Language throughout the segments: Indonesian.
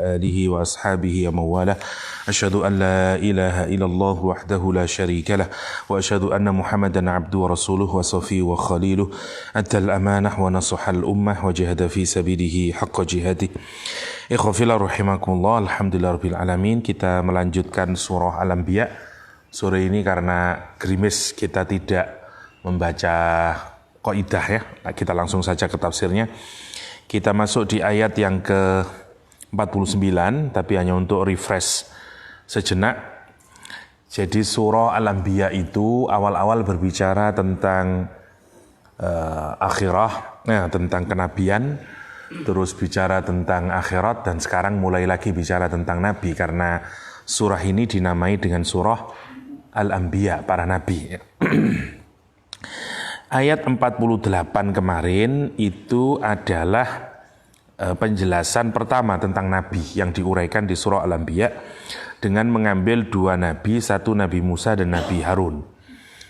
آله وأصحابه ومن والاه أشهد أن لا إله إلا الله وحده لا شريك له وأشهد أن محمدا عبده ورسوله وصفيه وخليله أدى الأمانة ونصح الأمة وجاهد في سبيله حق جهاده. Ikhwafillah rahimakumullah, alhamdulillah rabbil alamin. Kita melanjutkan surah Al-Anbiya. Sore ini karena gerimis kita tidak membaca qaidah ya. Kita langsung saja ke tafsirnya. Kita masuk di ayat yang ke-49, tapi hanya untuk refresh sejenak. Jadi surah Al-Anbiya itu awal-awal berbicara tentang akhirah, tentang kenabian, terus bicara tentang akhirat, dan sekarang mulai lagi bicara tentang nabi, karena surah ini dinamai dengan surah Al-Anbiya, para nabi. Ayat 48 kemarin itu adalah penjelasan pertama tentang nabi yang diuraikan di surah Al-Anbiya dengan mengambil dua nabi, satu Nabi Musa dan Nabi Harun.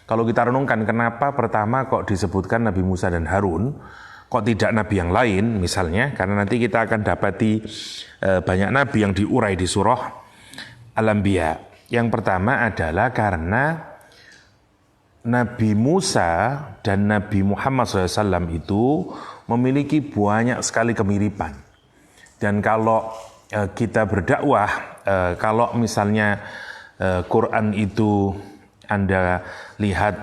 Kalau kita renungkan kenapa pertama kok disebutkan Nabi Musa dan Harun, kok tidak nabi yang lain misalnya, karena nanti kita akan dapati banyak nabi yang diurai di surah Al-Anbiya. Yang pertama adalah karena Nabi Musa dan Nabi Muhammad SAW itu memiliki banyak sekali kemiripan. Dan kalau kita berdakwah, kalau misalnya Quran itu Anda lihat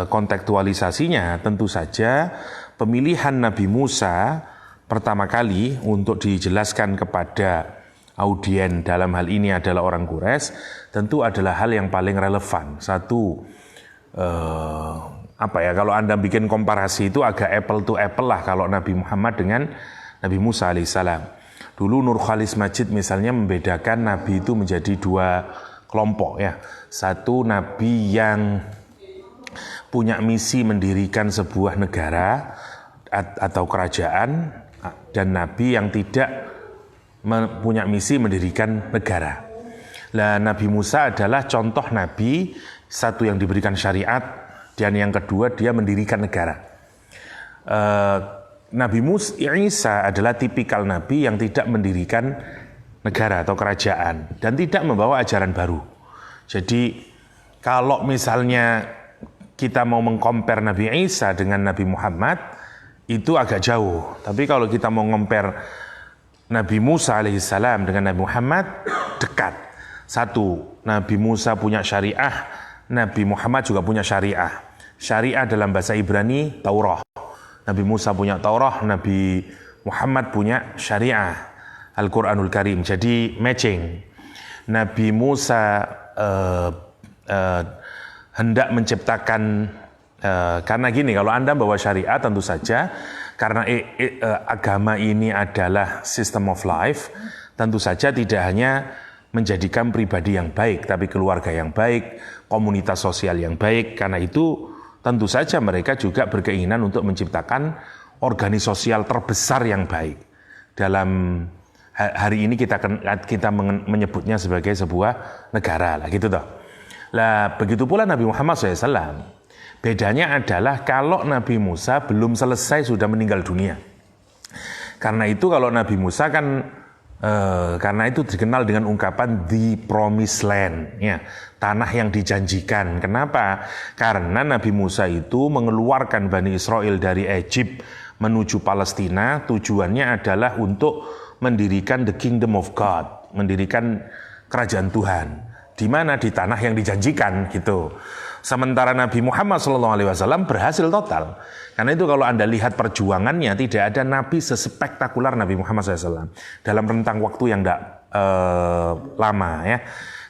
kontekstualisasinya, tentu saja pemilihan Nabi Musa pertama kali untuk dijelaskan kepada audien, dalam hal ini adalah orang Quraisy, tentu adalah hal yang paling relevan. Satu, kalau Anda bikin komparasi itu agak apple to apple lah kalau Nabi Muhammad dengan Nabi Musa alaihissalam. Dulu Nur Khalis Majid misalnya membedakan Nabi itu menjadi dua kelompok ya. Satu, Nabi yang punya misi mendirikan sebuah negara atau kerajaan, dan Nabi yang tidak punya misi mendirikan negara. Nah, Nabi Musa adalah contoh Nabi, satu yang diberikan syariat, dan yang kedua dia mendirikan negara. Nabi Isa adalah tipikal Nabi yang tidak mendirikan negara atau kerajaan dan tidak membawa ajaran baru. Jadi kalau misalnya kita mau mengcompare Nabi Isa dengan Nabi Muhammad, itu agak jauh. Tapi kalau kita mau compare Nabi Musa alaihissalam dengan Nabi Muhammad, dekat. Satu, Nabi Musa punya syariah, Nabi Muhammad juga punya syariah. Syariah dalam bahasa Ibrani, Taurah. Nabi Musa punya Taurah, Nabi Muhammad punya syariah, Al-Quranul Karim. Jadi matching. Nabi Musa hendak menciptakan, karena gini, kalau Anda bawa syariah tentu saja, karena agama ini adalah system of life, tentu saja tidak hanya menjadikan pribadi yang baik, tapi keluarga yang baik, komunitas sosial yang baik. Karena itu tentu saja mereka juga berkeinginan untuk menciptakan organisasi sosial terbesar yang baik. Dalam hari ini kita menyebutnya sebagai sebuah negara lah, gitu toh. Lah begitu pula Nabi Muhammad SAW. Bedanya adalah kalau Nabi Musa belum selesai sudah meninggal dunia. Karena itu kalau Nabi Musa kan karena itu dikenal dengan ungkapan the promised land, ya, tanah yang dijanjikan. Kenapa? Karena Nabi Musa itu mengeluarkan Bani Israel dari Egypt menuju Palestina. Tujuannya adalah untuk mendirikan the kingdom of God, mendirikan kerajaan Tuhan. Di mana? Di tanah yang dijanjikan, gitu. Sementara Nabi Muhammad SAW berhasil total. Karena itu kalau Anda lihat perjuangannya, tidak ada Nabi sespektakular Nabi Muhammad SAW dalam rentang waktu yang tidak lama ya.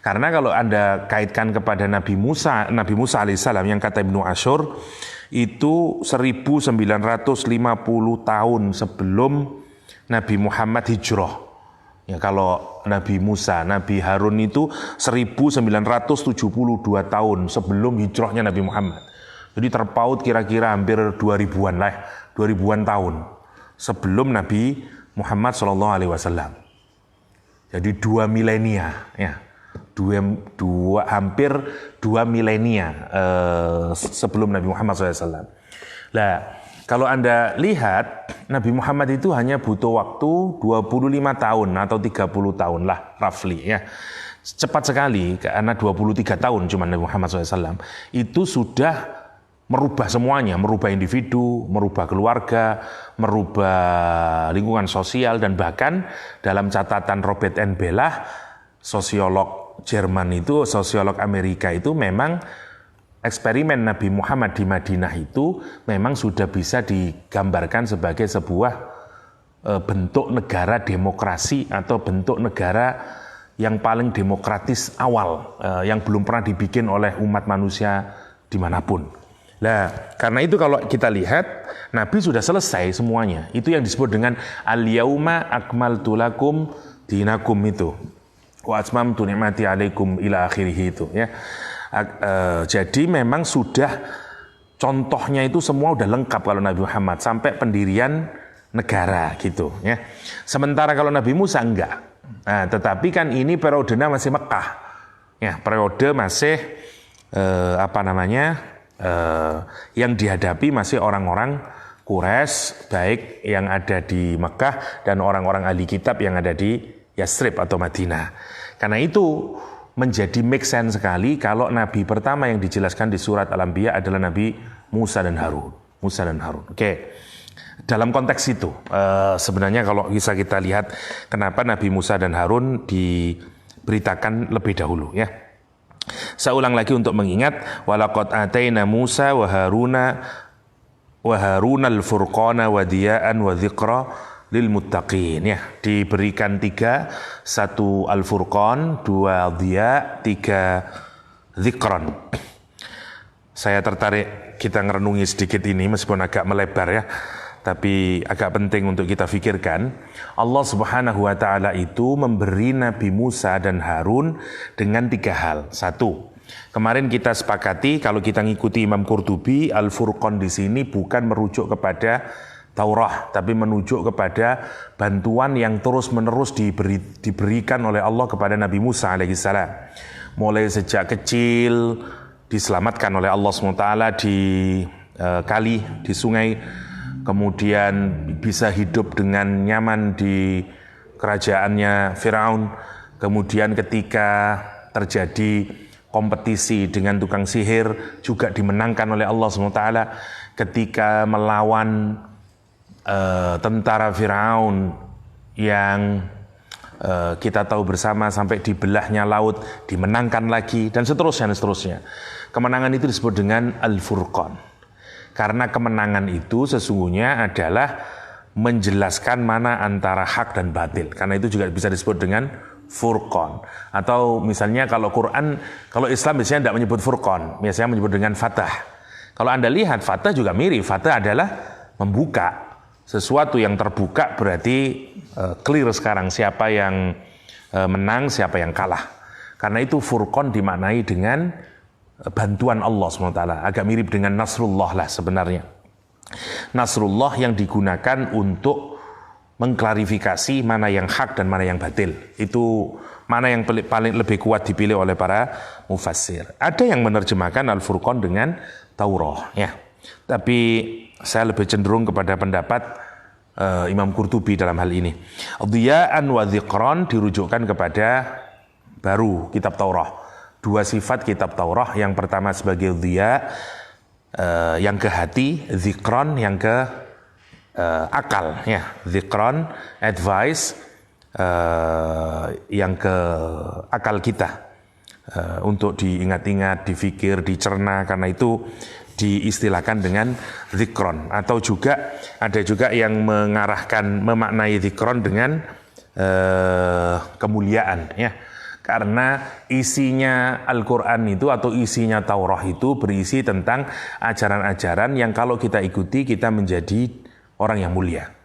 Karena kalau Anda kaitkan kepada Nabi Musa alaihissalam yang kata Ibnu Ashur, itu 1950 tahun sebelum Nabi Muhammad hijrah. Ya, kalau Nabi Musa, Nabi Harun itu 1972 tahun sebelum hijrahnya Nabi Muhammad. Jadi terpaut kira-kira hampir 2000-an lah, 2000-an tahun sebelum Nabi Muhammad SAW. Jadi 2 milenia, ya, hampir 2 milenia sebelum Nabi Muhammad SAW. Nah, Kalau Anda lihat, Nabi Muhammad itu hanya butuh waktu 25 tahun atau 30 tahun lah, roughly ya. Cepat sekali, karena 23 tahun cuma Nabi Muhammad SAW, itu sudah merubah semuanya, merubah individu, merubah keluarga, merubah lingkungan sosial, dan bahkan dalam catatan Robert N. Bellah, sosiolog Jerman itu, sosiolog Amerika itu, memang eksperimen Nabi Muhammad di Madinah itu memang sudah bisa digambarkan sebagai sebuah bentuk negara demokrasi atau bentuk negara yang paling demokratis awal, yang belum pernah dibikin oleh umat manusia dimanapun. Nah, karena itu kalau kita lihat, Nabi sudah selesai semuanya. Itu yang disebut dengan al-yauma akmaltu lakum dinakum itu. Wa atmamtu ni'mati alaikum ila akhirih itu ya. Jadi memang sudah contohnya itu semua udah lengkap kalau Nabi Muhammad sampai pendirian negara gitu ya. Sementara kalau Nabi Musa enggak. Nah, tetapi kan ini periodenya masih Mekah, ya periode masih yang dihadapi masih orang-orang Quraisy, baik yang ada di Mekah dan orang-orang ahli kitab yang ada di Yasrib atau Madinah. Karena itu menjadi make sense sekali kalau nabi pertama yang dijelaskan di surat Al-Anbiya adalah Nabi Musa dan Harun. Oke. Dalam konteks itu, sebenarnya kalau bisa kita lihat kenapa Nabi Musa dan Harun diberitakan lebih dahulu ya. Saya ulang lagi untuk mengingat, walaqad ataina Musa wa Haruna al-furqana wa diya'an wa dzikra lil muttaqin ya. Diberikan 3, 1 al-furqan, 2 diya, 3 dzikran. Saya tertarik kita ngerenungi sedikit ini meskipun agak melebar ya. Tapi agak penting untuk kita pikirkan. Allah Subhanahu wa ta'ala itu memberi Nabi Musa dan Harun dengan 3 hal. 1, kemarin kita sepakati kalau kita ngikuti Imam Qurtubi, Al-Furqan di sini bukan merujuk kepada Taurah, tapi menuju kepada bantuan yang terus-menerus diberikan oleh Allah kepada Nabi Musa alaihissalam. Mulai sejak kecil diselamatkan oleh Allah SWT di kali, di sungai, kemudian bisa hidup dengan nyaman di kerajaannya Firaun. Kemudian ketika terjadi kompetisi dengan tukang sihir juga dimenangkan oleh Allah SWT. Ketika melawan tentara Firaun yang kita tahu bersama sampai dibelahnya laut, dimenangkan lagi, dan seterusnya. Kemenangan itu disebut dengan Al-Furqan. Karena kemenangan itu sesungguhnya adalah menjelaskan mana antara hak dan batil. Karena itu juga bisa disebut dengan Furqan. Atau misalnya kalau Quran, kalau Islam biasanya tidak menyebut Furqan, biasanya menyebut dengan Fatah. Kalau Anda lihat Fatah juga mirip. Fatah adalah membuka. Sesuatu yang terbuka berarti clear sekarang siapa yang menang, siapa yang kalah. Karena itu Furqan dimaknai dengan bantuan Allah SWT. Agak mirip dengan Nasrullah lah sebenarnya. Nasrullah yang digunakan untuk mengklarifikasi mana yang hak dan mana yang batil. Itu mana yang paling lebih kuat dipilih oleh para mufassir. Ada yang menerjemahkan Al-Furqan dengan Taurah ya. Tapi saya lebih cenderung kepada pendapat Imam Qurtubi dalam hal ini. Diya'an wa dzikran dirujukkan kepada baru kitab Taurah. 2 sifat kitab Taurah, yang pertama sebagai diya, yang ke hati, dzikran yang ke akal ya. Dzikran advice, yang ke akal kita, untuk diingat-ingat, difikir, dicerna. Karena itu diistilahkan dengan dzikran. Atau juga ada juga yang memaknai dzikran dengan kemuliaan ya. Karena isinya Al-Quran itu atau isinya Taurah itu berisi tentang ajaran-ajaran yang kalau kita ikuti kita menjadi orang yang mulia.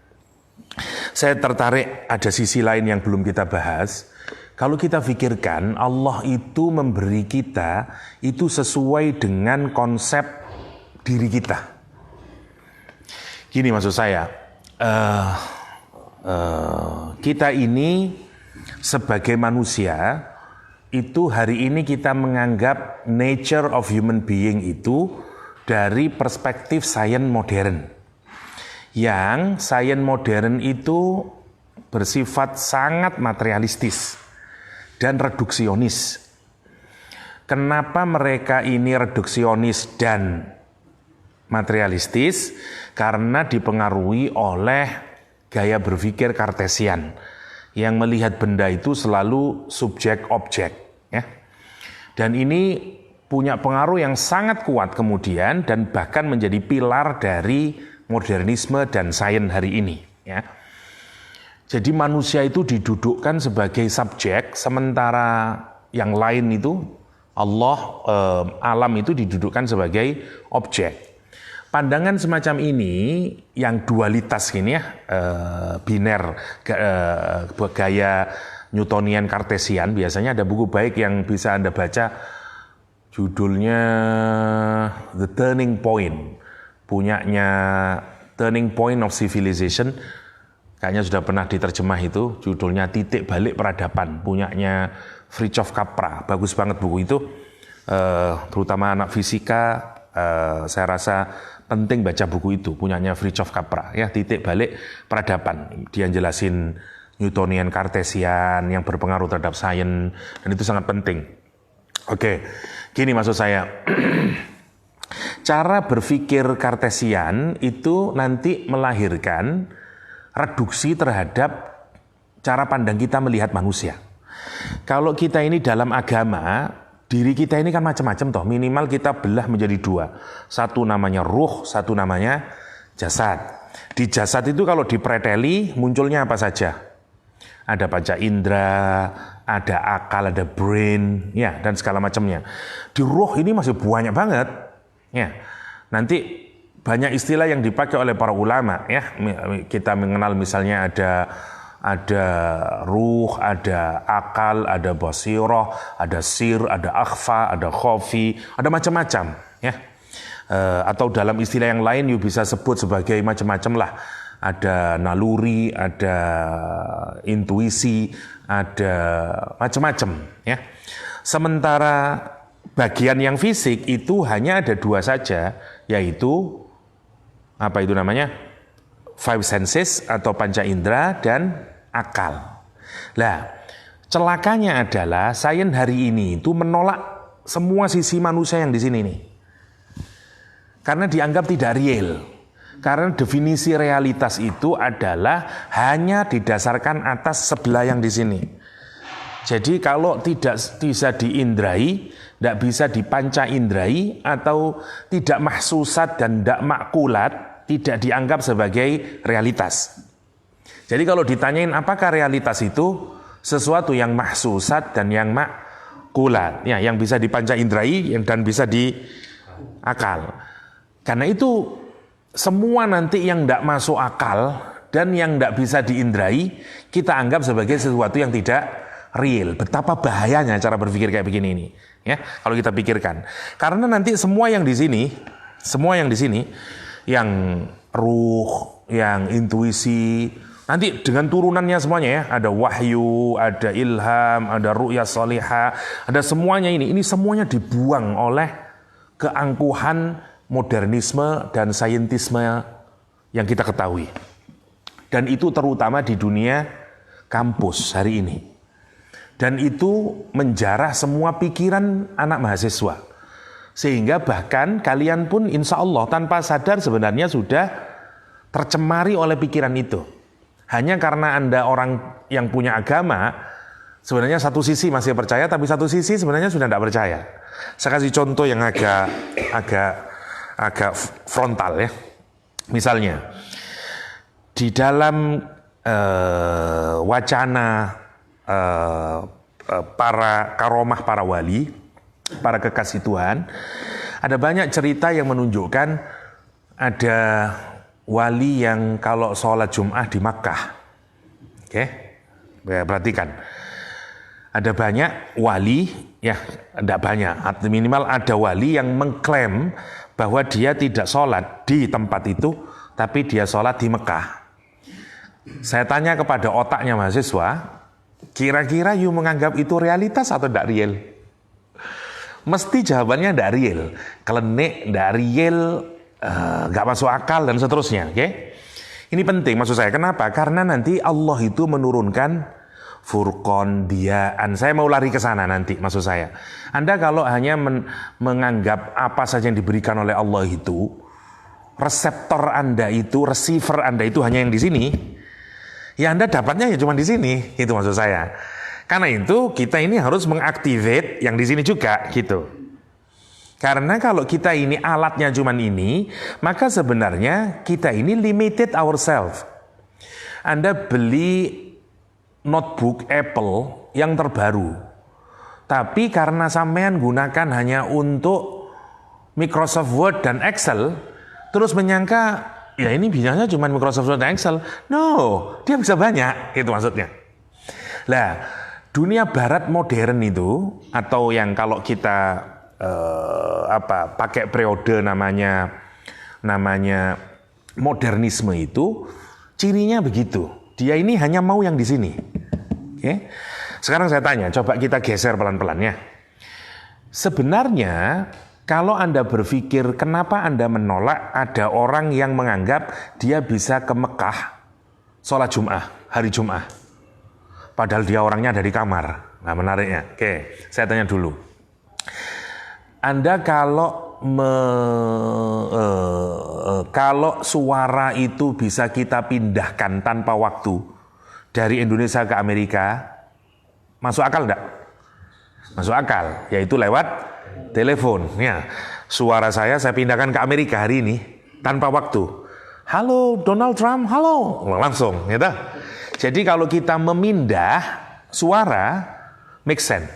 Saya tertarik ada sisi lain yang belum kita bahas. Kalau kita pikirkan Allah itu memberi kita itu sesuai dengan konsep diri kita. Gini maksud saya, kita ini sebagai manusia itu hari ini kita menganggap nature of human being itu dari perspektif sains modern. yang sains modern itu bersifat sangat materialistis dan reduksionis. Kenapa mereka ini reduksionis dan materialistis? Karena dipengaruhi oleh gaya berpikir Kartesian yang melihat benda itu selalu subjek objek, ya. Dan ini punya pengaruh yang sangat kuat kemudian dan bahkan menjadi pilar dari modernisme dan sains hari ini, ya. Jadi manusia itu didudukkan sebagai subjek, sementara yang lain itu Allah, alam itu didudukkan sebagai objek. Pandangan semacam ini yang dualitas ini ya, biner, gaya Newtonian Kartesian, biasanya ada buku baik yang bisa Anda baca, judulnya The Turning Point, punyanya Turning Point of Civilization, kayaknya sudah pernah diterjemah itu, judulnya Titik Balik Peradaban, punyanya Fritjof Capra, bagus banget buku itu, terutama anak fisika, saya rasa penting baca buku itu, punyanya Fritjof Capra, ya, Titik Balik Peradaban. Dia jelasin Newtonian Kartesian yang berpengaruh terhadap sains, dan itu sangat penting. Oke, gini maksud saya. Cara berpikir Kartesian itu nanti melahirkan reduksi terhadap cara pandang kita melihat manusia. Kalau kita ini dalam agama, diri kita ini kan macam-macam toh, minimal kita belah menjadi dua. Satu namanya ruh, satu namanya jasad. Di jasad itu kalau dipreteli munculnya apa saja? Ada panca indera, ada akal, ada brain, ya, dan segala macamnya. Di ruh ini masih banyak banget, ya. Nanti banyak istilah yang dipakai oleh para ulama, ya. Kita mengenal misalnya ada ruh, ada akal, ada basirah, ada sir, ada akhfa, ada khofi, ada macam-macam, ya. Atau dalam istilah yang lain you bisa sebut sebagai macam-macam lah. Ada naluri, ada intuisi, ada macam-macam, ya. Sementara bagian yang fisik itu hanya ada dua saja, yaitu apa itu namanya? Five senses atau panca indera dan akal. Lah, celakanya adalah sains hari ini itu menolak semua sisi manusia yang di sini nih. Karena dianggap tidak real. Karena definisi realitas itu adalah hanya didasarkan atas sebelah yang di sini. Jadi kalau tidak bisa diindrai, tidak bisa dipanca indrai, atau tidak mahsusat dan tidak makulat, tidak dianggap sebagai realitas. Jadi kalau ditanyain apakah realitas itu sesuatu yang mahsusat dan yang makulat, ya, yang bisa dipanca indrai dan bisa diakal. Karena itu semua nanti yang tidak masuk akal dan yang tidak bisa diindrai kita anggap sebagai sesuatu yang tidak real. Betapa bahayanya cara berpikir kayak begini ini, ya, kalau kita pikirkan. Karena nanti semua yang di sini, yang ruh, yang intuisi, nanti dengan turunannya semuanya, ya, ada wahyu, ada ilham, ada ru'yah salihah, ada semuanya ini semuanya dibuang oleh keangkuhan modernisme dan saintisme yang kita ketahui. Dan itu terutama di dunia kampus hari ini. Dan itu menjarah semua pikiran anak mahasiswa. Sehingga bahkan kalian pun insya Allah tanpa sadar sebenarnya sudah tercemari oleh pikiran itu. Hanya karena Anda orang yang punya agama, sebenarnya satu sisi masih percaya, tapi satu sisi sebenarnya sudah tidak percaya. Saya kasih contoh yang agak frontal, ya. Misalnya, di dalam wacana para karomah para wali, para kekasih Tuhan, ada banyak cerita yang menunjukkan ada wali yang kalau sholat Jum'ah di Makkah. Oke, perhatikan. Ada banyak wali, ya, tidak banyak, minimal ada wali yang mengklaim bahwa dia tidak sholat di tempat itu, tapi dia sholat di Mekah. Saya tanya kepada otaknya mahasiswa, kira-kira you menganggap itu realitas atau tidak real? Mesti jawabannya tidak real. Kelenik, tidak real, nggak masuk akal dan seterusnya. Oke? Ini penting maksud saya. Kenapa? Karena nanti Allah itu menurunkan Furqan, Diaan. Saya mau lari ke sana nanti maksud saya. Anda kalau hanya menganggap apa saja yang diberikan oleh Allah itu, reseptor Anda itu, receiver Anda itu hanya yang di sini, ya Anda dapatnya ya cuma di sini, itu maksud saya. Karena itu kita ini harus mengaktifate yang di sini juga gitu. Karena kalau kita ini alatnya cuma ini, maka sebenarnya kita ini limited ourselves. Anda beli notebook Apple yang terbaru, tapi karena sampean gunakan hanya untuk Microsoft Word dan Excel, terus menyangka ya ini bisanya cuma Microsoft Word dan Excel. No, dia bisa banyak, itu maksudnya. Lah, dunia barat modern itu, atau yang kalau kita pakai periode namanya modernisme itu, cirinya begitu. Dia ini hanya mau yang di sini. Oke. Sekarang saya tanya, coba kita geser pelan-pelan ya. Sebenarnya kalau Anda berpikir kenapa Anda menolak ada orang yang menganggap dia bisa ke Mekah sholat Jum'ah, hari Jum'ah. Padahal dia orangnya ada di kamar. Nah menariknya. Oke, saya tanya dulu. Anda kalau suara itu bisa kita pindahkan tanpa waktu dari Indonesia ke Amerika, masuk akal enggak? Masuk akal, yaitu lewat telepon. Ya, suara saya pindahkan ke Amerika hari ini tanpa waktu. Halo Donald Trump, halo, langsung, gitu. Jadi kalau kita memindah suara, make sense.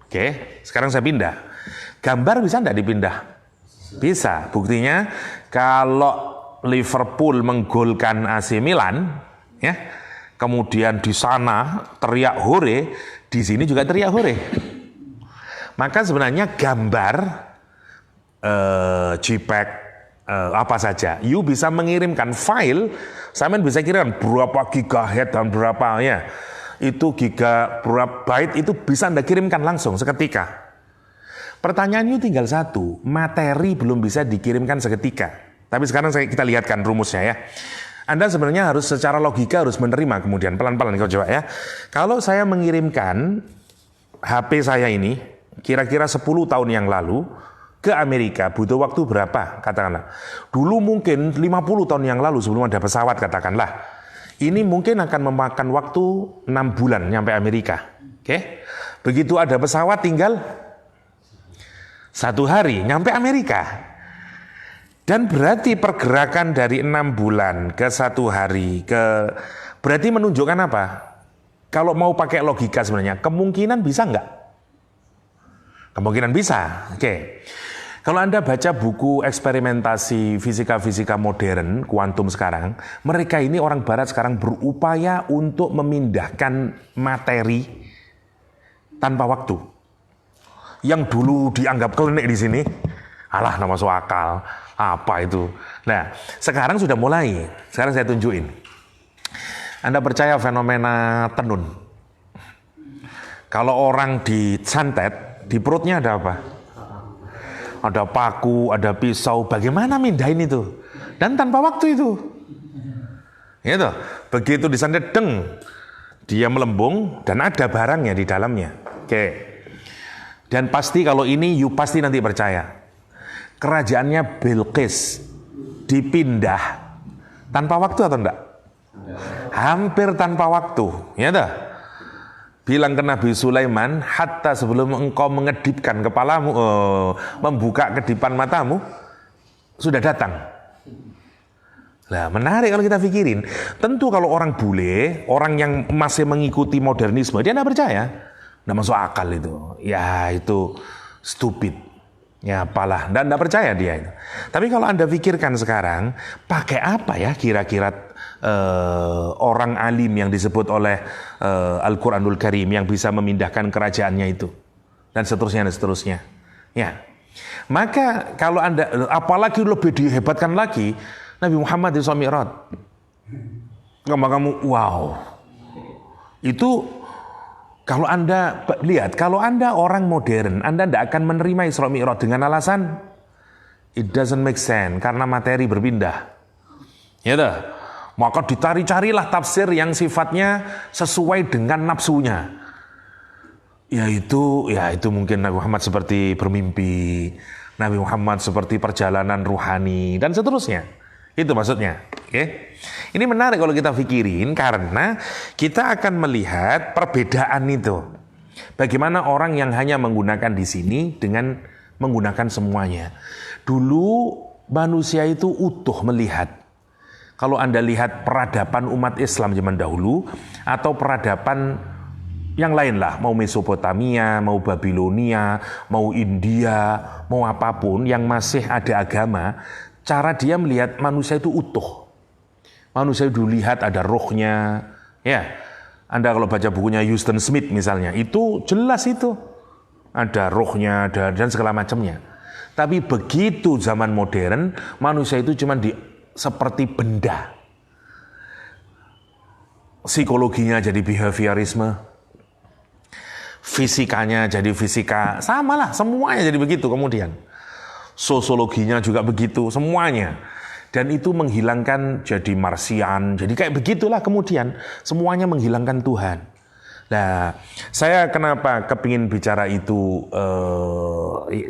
Oke, sekarang saya pindah. Gambar bisa enggak dipindah? Bisa. Buktinya kalau Liverpool menggolkan AC Milan, ya, kemudian di sana teriak hore, di sini juga teriak hore. Maka sebenarnya gambar JPEG apa saja, you bisa mengirimkan file, sampean bisa kirimkan berapa gigabyte dan berapa ya, itu berapa byte itu bisa Anda kirimkan langsung seketika. Pertanyaannya tinggal satu, materi belum bisa dikirimkan seketika. Tapi sekarang kita lihatkan rumusnya ya. Anda sebenarnya harus secara logika harus menerima kemudian pelan-pelan kau coba ya. Kalau saya mengirimkan HP saya ini kira-kira 10 tahun yang lalu ke Amerika butuh waktu berapa katakanlah. Dulu mungkin 50 tahun yang lalu sebelum ada pesawat katakanlah. Ini mungkin akan memakan waktu 6 bulan nyampe Amerika. Oke. Begitu ada pesawat tinggal 1 hari nyampe Amerika. Dan berarti pergerakan dari 6 bulan ke 1 hari berarti menunjukkan apa? Kalau mau pakai logika sebenarnya kemungkinan bisa enggak? Kemungkinan bisa. Oke. Kalau Anda baca buku eksperimentasi fisika-fisika modern, kuantum sekarang, mereka ini orang barat sekarang berupaya untuk memindahkan materi tanpa waktu. Yang dulu dianggap klinik di sini, alah nama masuk akal, apa itu. Nah, sekarang sudah mulai. Sekarang saya tunjukin. Anda percaya fenomena tenun? Kalau orang disantet, di perutnya ada apa? Ada paku, ada pisau. Bagaimana mindahin itu? Dan tanpa waktu itu. Gitu. Begitu disantet, deng, dia melembung dan ada barangnya di dalamnya. Oke. Dan pasti kalau ini you pasti nanti percaya. Kerajaannya Bilqis dipindah tanpa waktu atau enggak? Hampir tanpa waktu, ya dah. Bilang ke Nabi Sulaiman, hatta sebelum engkau mengedipkan kepalamu, membuka kedipan matamu, sudah datang. Nah, menarik kalau kita pikirin. Tentu kalau orang bule, orang yang masih mengikuti modernisme, dia enggak percaya. Nggak masuk akal itu. Ya itu stupid. Ya apalah. Nggak percaya dia itu. Tapi kalau Anda pikirkan sekarang, pakai apa ya kira-kira orang alim yang disebut oleh Al-Quranul Karim yang bisa memindahkan kerajaannya itu. Dan seterusnya dan seterusnya. Ya. Maka kalau Anda, apalagi lebih dihebatkan lagi, Nabi Muhammad di Isra Mi'raj. Kamu, wow. Itu kalau Anda lihat, kalau Anda orang modern, Anda tidak akan menerima Isra Mi'raj dengan alasan it doesn't make sense karena materi berpindah. Ya dah. Maka dicari-carilah tafsir yang sifatnya sesuai dengan nafsunya. Yaitu mungkin Nabi Muhammad seperti bermimpi, Nabi Muhammad seperti perjalanan ruhani, dan seterusnya. Itu maksudnya. Oke. Ini menarik kalau kita pikirin, karena kita akan melihat perbedaan itu. Bagaimana orang yang hanya menggunakan di sini dengan menggunakan semuanya. Dulu manusia itu utuh melihat. Kalau Anda lihat peradaban umat Islam zaman dahulu, atau peradaban yang lain lah, mau Mesopotamia, mau Babilonia, mau India, mau apapun yang masih ada agama, cara dia melihat manusia itu utuh. Manusia dulu lihat ada rohnya, ya. Anda kalau baca bukunya Huston Smith misalnya, itu jelas itu. Ada rohnya, dan segala macamnya. Tapi begitu zaman modern, manusia itu cuma seperti benda. Psikologinya jadi behaviorisme, fisikanya jadi fisika, samalah, semuanya jadi begitu kemudian. Sosiologinya juga begitu, semuanya. Dan itu menghilangkan jadi Marsian, jadi kayak begitulah kemudian. Semuanya menghilangkan Tuhan. Nah, saya kenapa kepingin bicara itu,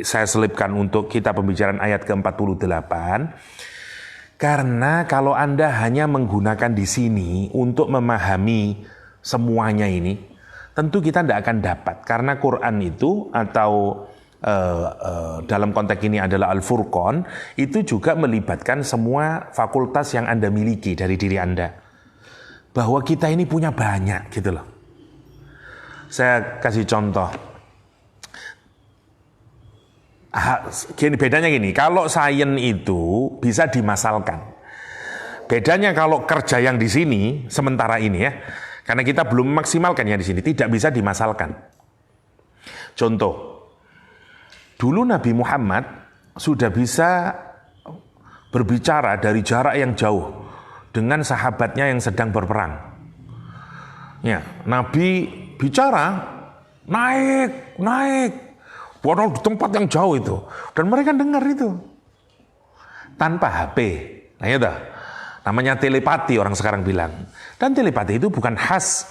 saya selipkan untuk kita pembicaraan ayat ke-48. Karena kalau Anda hanya menggunakan di sini untuk memahami semuanya ini, tentu kita tidak akan dapat. Karena Quran itu, atau dalam konteks ini adalah Al-Furqan, itu juga melibatkan semua fakultas yang Anda miliki dari diri Anda. Bahwa kita ini punya banyak gitu loh. Saya kasih contoh. Gini, bedanya gini, kalau sains itu bisa dimasalkan. Bedanya kalau kerja yang di sini sementara ini ya, karena kita belum memaksimalkan yang di sini, tidak bisa dimasalkan. Contoh, dulu Nabi Muhammad sudah bisa berbicara dari jarak yang jauh dengan sahabatnya yang sedang berperang. Ya, Nabi bicara naik. Padahal di tempat yang jauh itu. Dan mereka dengar itu. Tanpa HP. Nah itu. Namanya telepati orang sekarang bilang. Dan telepati itu bukan khas.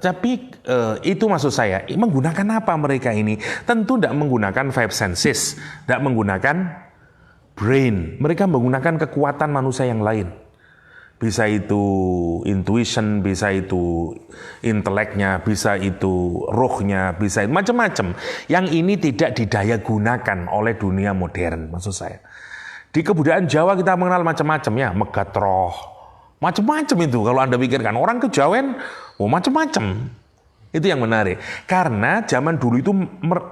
Tapi itu maksud saya. Menggunakan apa mereka ini? Tentu tidak menggunakan five senses. Tidak menggunakan brain. Mereka menggunakan kekuatan manusia yang lain. Bisa itu intuition, bisa itu inteleknya, bisa itu rohnya, bisa itu macam-macam. Yang ini tidak didaya gunakan oleh dunia modern, maksud saya. Di kebudayaan Jawa kita mengenal macam-macam ya, megatroh, macam-macam itu. Kalau Anda pikirkan orang kejawen, macam-macam. Itu yang menarik. Karena zaman dulu itu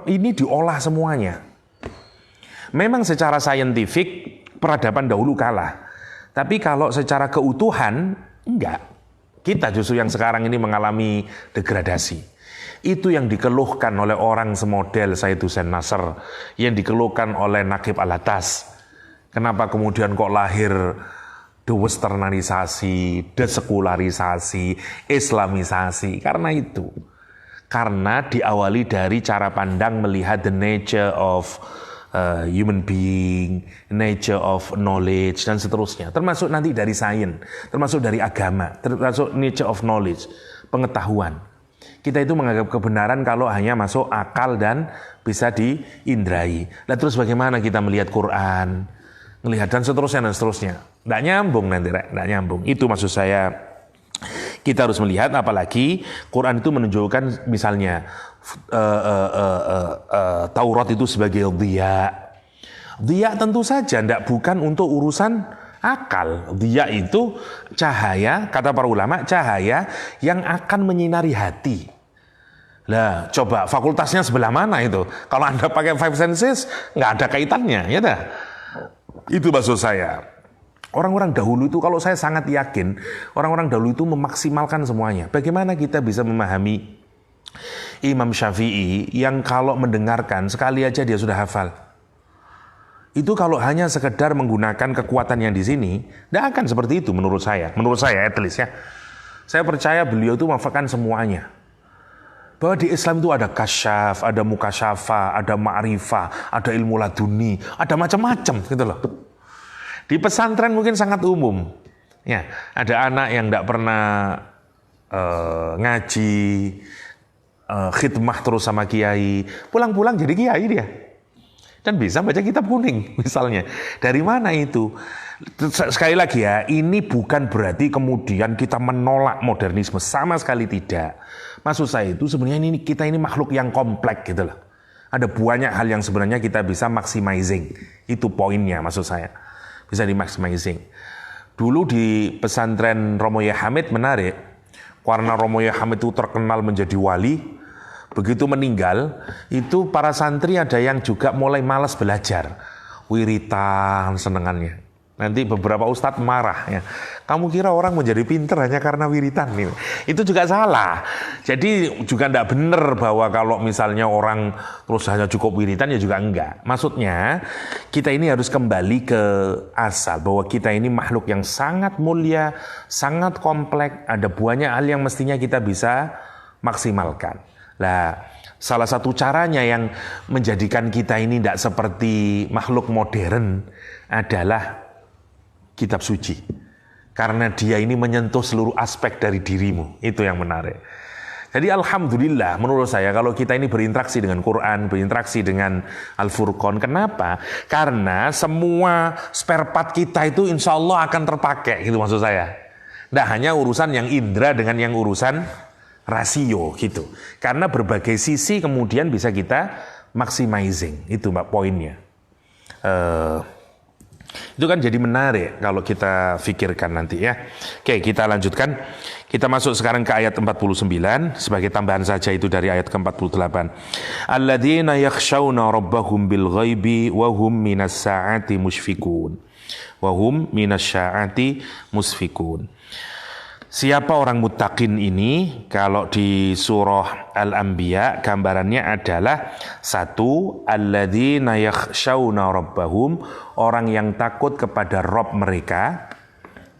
ini diolah semuanya. Memang secara saintifik peradaban dahulu kalah. Tapi kalau secara keutuhan, enggak. Kita justru yang sekarang ini mengalami degradasi. Itu yang dikeluhkan oleh orang semodel Said Hussein Nasr, yang dikeluhkan oleh Naqib Al-Atas. Kenapa kemudian kok lahir dewesternisasi, desekularisasi, islamisasi? Karena itu. Karena diawali dari cara pandang melihat the nature of human being, nature of knowledge, dan seterusnya. Termasuk nanti dari sains, termasuk dari agama, termasuk nature of knowledge, pengetahuan. Kita itu menganggap kebenaran kalau hanya masuk akal dan bisa diindrai. Nah terus bagaimana kita melihat Quran, melihat dan seterusnya. Nggak nyambung nanti, nggak nyambung. Itu maksud saya. Kita harus melihat, apalagi Quran itu menunjukkan misalnya Taurat itu sebagai dhiya. Dhiya tentu saja bukan untuk urusan akal. Dhiya itu cahaya, kata para ulama, cahaya yang akan menyinari hati. Lah, coba fakultasnya sebelah mana itu? Kalau Anda pakai five senses, nggak ada kaitannya, ya dah. Itu maksud saya. Orang-orang dahulu itu, kalau saya sangat yakin, orang-orang dahulu itu memaksimalkan semuanya. Bagaimana kita bisa memahami Imam Syafi'i yang kalau mendengarkan sekali aja dia sudah hafal. Itu kalau hanya sekedar menggunakan kekuatan yang di sini, tidak akan seperti itu menurut saya. Menurut saya at least ya. Saya percaya beliau itu menghafalkan semuanya. Bahwa di Islam itu ada kasyaf, ada mukasyafa, ada ma'rifah, ada ilmu laduni, ada macam-macam gitu loh. Di pesantren mungkin sangat umum. Ya, ada anak yang tidak pernah ngaji, khidmah terus sama kiai, pulang-pulang jadi kiai dia. Dan bisa baca kitab kuning misalnya. Dari mana itu? Sekali lagi ya, ini bukan berarti kemudian kita menolak modernisme, sama sekali tidak. Maksud saya itu sebenarnya kita ini makhluk yang kompleks gitu loh. Ada banyak hal yang sebenarnya kita bisa maximizing. Itu poinnya maksud saya. Bisa di maximizing. Dulu di pesantren Romo Yahya Hamid menarik, karena Romo Yahya Hamid itu terkenal menjadi wali. Begitu meninggal, itu para santri ada yang juga mulai malas belajar. Wiritan senengannya. Nanti beberapa ustadz marah ya. Kamu kira orang menjadi pinter hanya karena wiritan nih? Itu juga salah. Jadi juga tidak benar bahwa kalau misalnya orang terus hanya cukup wiritan ya juga enggak. Maksudnya kita ini harus kembali ke asal bahwa kita ini makhluk yang sangat mulia, sangat kompleks. Ada banyak hal yang mestinya kita bisa maksimalkan. Lah, salah satu caranya yang menjadikan kita ini tidak seperti makhluk modern adalah kitab suci. Karena dia ini menyentuh seluruh aspek dari dirimu. Itu yang menarik. Jadi alhamdulillah menurut saya kalau kita ini berinteraksi dengan Quran, berinteraksi dengan Al-Furqan. Kenapa? Karena semua spare part kita itu insya Allah akan terpakai. Gitu maksud saya. Tidak hanya urusan yang indera dengan yang urusan rasio gitu. Karena berbagai sisi kemudian bisa kita maximizing. Itu mbak poinnya. Itu kan jadi menarik kalau kita pikirkan nanti ya. Oke, kita lanjutkan. Kita masuk sekarang ke ayat 49 sebagai tambahan saja itu dari ayat ke-48. Alladzina yakhshawna rabbahum bil ghaibi wa hum minas sa'ati musyfikun. Wa hum minas sa'ati musfikun. Siapa orang muttaqin ini? Kalau di surah Al-Anbiya gambarannya adalah satu, alladzina yakhshawna rabbahum, orang yang takut kepada Rabb mereka.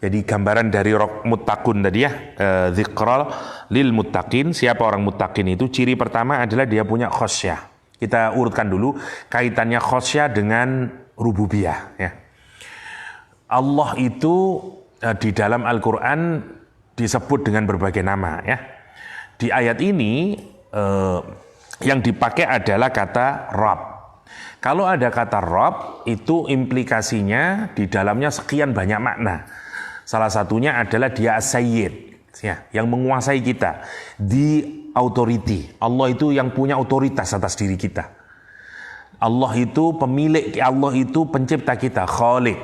Jadi gambaran dari muttaqun tadi ya, dzikral lil muttaqin. Siapa orang muttaqin itu? Ciri pertama adalah dia punya khosyah. Kita urutkan dulu kaitannya khosyah dengan rububiyah ya. Allah itu di dalam Al-Qur'an disebut dengan berbagai nama ya. Di ayat ini yang dipakai adalah kata Rabb. Kalau ada kata Rabb itu implikasinya di dalamnya sekian banyak makna. Salah satunya adalah dia as-sayyid ya, yang menguasai kita. The authority. Allah itu yang punya otoritas atas diri kita. Allah itu pemilik, Allah itu pencipta kita, Khaliq.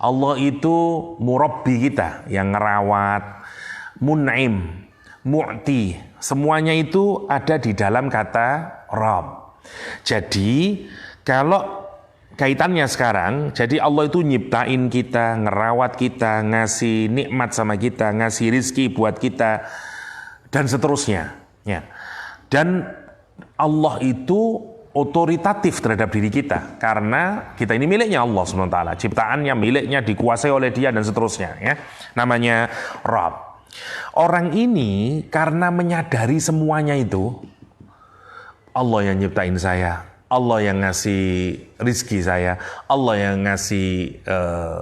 Allah itu murabbi kita, yang ngerawat, mun'im, mu'ti, semuanya itu ada di dalam kata Rabb. Jadi kalau kaitannya sekarang, jadi Allah itu nyiptain kita, ngerawat kita, ngasih nikmat sama kita, ngasih rizki buat kita, dan seterusnya. Ya. Dan Allah itu otoritatif terhadap diri kita karena kita ini miliknya Allah SWT, ciptaannya miliknya, dikuasai oleh dia dan seterusnya ya. Namanya Rabb. Orang ini karena menyadari semuanya itu, Allah yang nyiptain saya, Allah yang ngasih rizki saya, Allah yang ngasih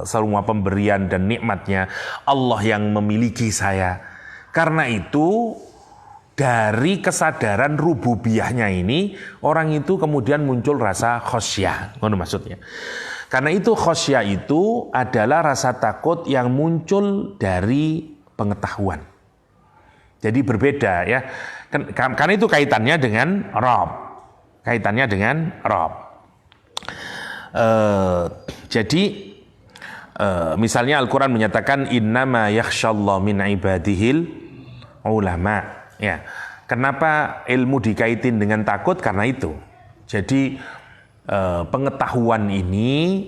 semua pemberian dan nikmatnya, Allah yang memiliki saya. Karena itu dari kesadaran rububiyahnya ini, orang itu kemudian muncul rasa khosyah. Itu maksudnya. Karena itu khosyah itu adalah rasa takut yang muncul dari pengetahuan. Jadi berbeda ya. Karena itu kaitannya dengan Rabb. Kaitannya dengan Rabb. Jadi misalnya Al-Quran menyatakan innama yakhshallahu min ibadihil ulama. Ya, kenapa ilmu dikaitin dengan takut? Karena itu. Jadi pengetahuan ini,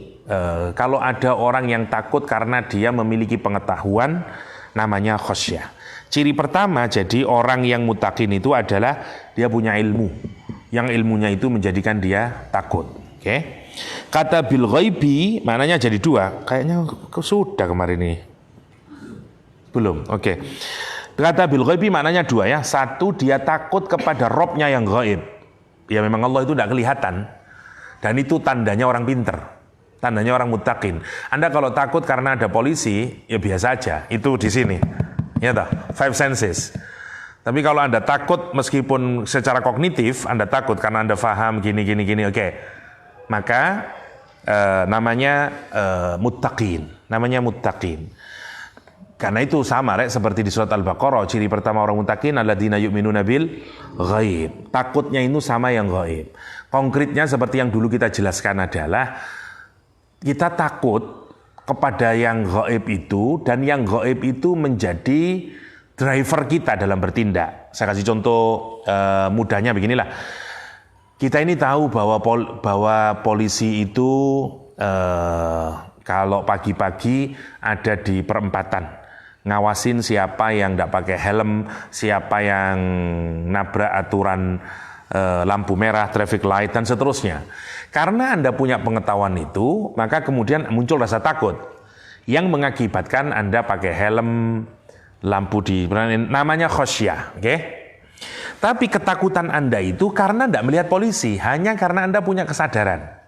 kalau ada orang yang takut karena dia memiliki pengetahuan, namanya khosyah. Ciri pertama, jadi orang yang muttaqin itu adalah dia punya ilmu, yang ilmunya itu menjadikan dia takut. Oke? Kata bil ghaibi, maknanya jadi dua. Kayaknya sudah kemarin ini. Belum. Oke. Kata bil ghaibi maknanya dua ya. Satu, dia takut kepada Robnya yang ghaib. Ya memang Allah itu tidak kelihatan. Dan itu tandanya orang pinter. Tandanya orang muttaqin. Anda kalau takut karena ada polisi, ya biasa aja. Itu di sini. Ya toh, five senses. Tapi kalau Anda takut meskipun secara kognitif Anda takut karena Anda paham gini, oke. Maka namanya muttaqin. Namanya muttaqin. Karena itu sama seperti di surat Al-Baqarah, ciri pertama orang muttaqin alladzina yu'minuna bil ghaib. Takutnya itu sama yang ghaib. Konkretnya seperti yang dulu kita jelaskan adalah kita takut kepada yang gaib itu, dan yang gaib itu menjadi driver kita dalam bertindak. Saya kasih contoh mudahnya beginilah. Kita ini tahu bahwa polisi itu kalau pagi-pagi ada di perempatan, ngawasin siapa yang tidak pakai helm, siapa yang nabrak aturan lampu merah, traffic light, dan seterusnya. Karena Anda punya pengetahuan itu, maka kemudian muncul rasa takut yang mengakibatkan Anda pakai helm, lampu di namanya khosyah, oke? Tapi ketakutan Anda itu karena tidak melihat polisi, hanya karena Anda punya kesadaran.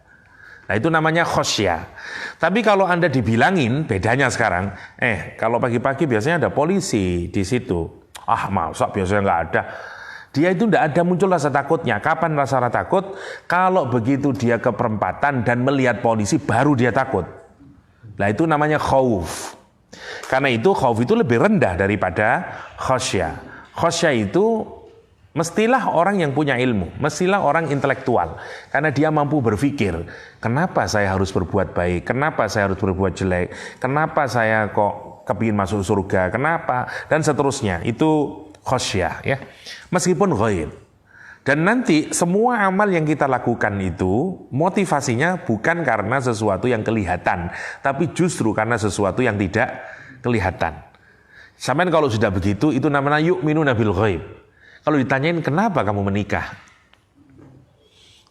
Nah, itu namanya khosyah. Tapi kalau Anda dibilangin, bedanya sekarang, kalau pagi-pagi biasanya ada polisi di situ. Masa biasanya nggak ada. Dia itu tidak ada muncul rasa takutnya. Kapan rasa takut? Kalau begitu dia ke perempatan dan melihat polisi, baru dia takut. Nah, itu namanya khauf. Karena itu khauf itu lebih rendah daripada khosyah. Khosyah itu mestilah orang yang punya ilmu, mestilah orang intelektual. Karena dia mampu berpikir, kenapa saya harus berbuat baik? Kenapa saya harus berbuat jelek? Kenapa saya kok kepingin masuk surga? Kenapa? Dan seterusnya. Itu khosyah, ya. Meskipun ghaib. Dan nanti semua amal yang kita lakukan itu motivasinya bukan karena sesuatu yang kelihatan, tapi justru karena sesuatu yang tidak kelihatan. Sampai kalau sudah begitu, itu namanya yu'minuna bil ghaib. Kalau ditanyain kenapa kamu menikah?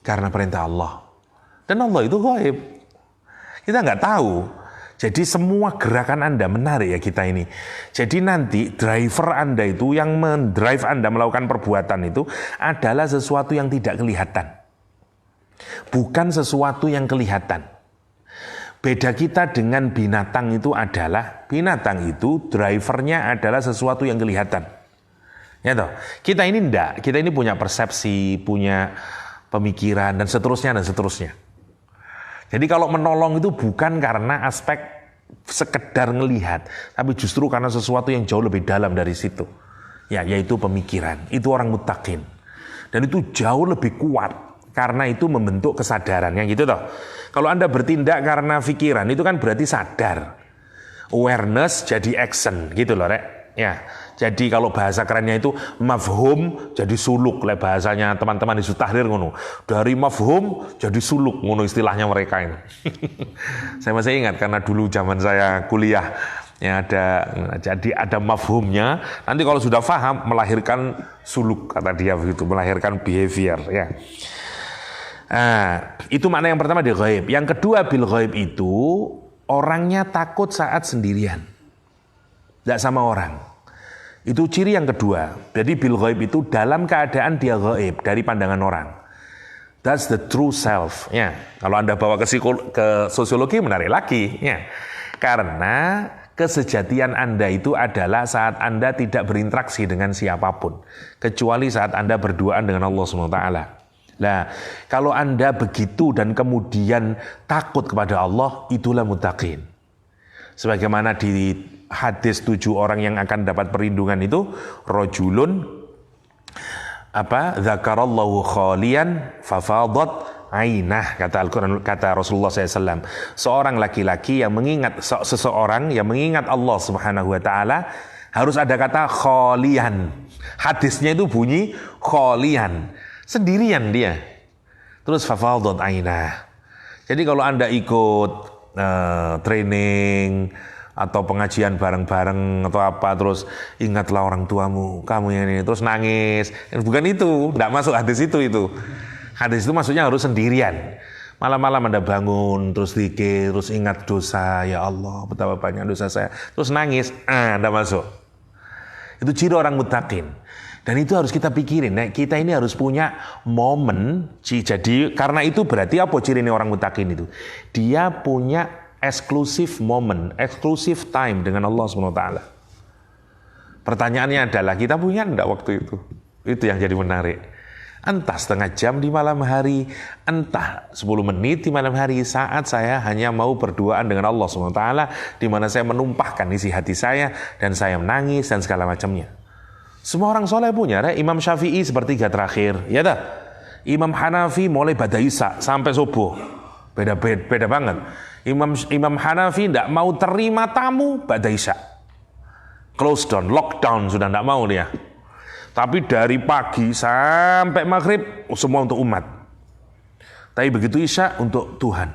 Karena perintah Allah. Dan Allah itu ghaib. Kita nggak tahu. Jadi semua gerakan Anda menarik ya kita ini. Jadi nanti driver Anda itu yang mendrive Anda melakukan perbuatan itu adalah sesuatu yang tidak kelihatan. Bukan sesuatu yang kelihatan. Beda kita dengan binatang itu adalah, binatang itu drivernya adalah sesuatu yang kelihatan. Ya toh? Kita ini enggak, kita ini punya persepsi, punya pemikiran dan seterusnya dan seterusnya. Jadi kalau menolong itu bukan karena aspek sekedar ngelihat, tapi justru karena sesuatu yang jauh lebih dalam dari situ. Ya, yaitu pemikiran. Itu orang muttaqin. Dan itu jauh lebih kuat karena itu membentuk kesadaran yang gitu toh. Kalau Anda bertindak karena pikiran itu kan berarti sadar. Awareness jadi action gitu loh, Rek. Ya. Jadi kalau bahasa kerennya itu mafhum jadi suluk, le bahasanya teman-teman di Tahrir ngono. Dari mafhum jadi suluk ngono istilahnya mereka ini. Saya masih ingat karena dulu zaman saya kuliah ya ada mafhumnya. Nanti kalau sudah paham melahirkan suluk kata dia begitu, melahirkan behavior ya. Itu makna yang pertama di ghaib. Yang kedua bil ghaib itu orangnya takut saat sendirian. Tidak sama orang. Itu ciri yang kedua. Jadi bil ghaib itu dalam keadaan dia ghaib dari pandangan orang. That's the true self. Ya, kalau Anda bawa ke sosiologi menarik lagi. Ya, karena kesejatian Anda itu adalah saat Anda tidak berinteraksi dengan siapapun, kecuali saat Anda berduaan dengan Allah SWT. Nah, kalau Anda begitu dan kemudian takut kepada Allah, itulah muttaqin. Sebagaimana di hadis 7 orang yang akan dapat perlindungan itu, rajulun dzakarallahu khalian fafadat ainah, kata Al-Quran, kata Rasulullah SAW. Seorang laki-laki yang mengingat seseorang yang mengingat Allah Subhanahu wa taala, harus ada kata khalian. Hadisnya itu bunyi khalian, sendirian dia. Terus fafadat ainah. Jadi kalau Anda ikut training atau pengajian bareng-bareng atau apa, terus ingatlah orang tuamu, kamu yang ini, terus nangis, bukan itu, tidak masuk hadis itu. Hadis itu maksudnya harus sendirian. Malam-malam Anda bangun, terus zikir, terus ingat dosa, ya Allah betapa banyak dosa saya, terus nangis, tidak masuk. Itu ciri orang muttaqin. Dan itu harus kita pikirin, kita ini harus punya momen. Jadi karena itu berarti apa ciri orang mutakin itu? Dia punya eksklusif momen, eksklusif time dengan Allah SWT. Pertanyaannya adalah kita punya enggak waktu itu? Itu yang jadi menarik. Entah setengah jam di malam hari, entah 10 menit di malam hari, saat saya hanya mau berduaan dengan Allah SWT, di mana saya menumpahkan isi hati saya, dan saya menangis, dan segala macamnya. Semua orang soleh punya, Imam Syafi'i sepertiga terakhir, ya dah. Imam Hanafi mulai ba'da isya sampai subuh, beda banget. Imam Hanafi tidak mau terima tamu ba'da isya, close down, lockdown, sudah tidak mau dia. Tapi dari pagi sampai maghrib semua untuk umat. Tapi begitu isya untuk Tuhan.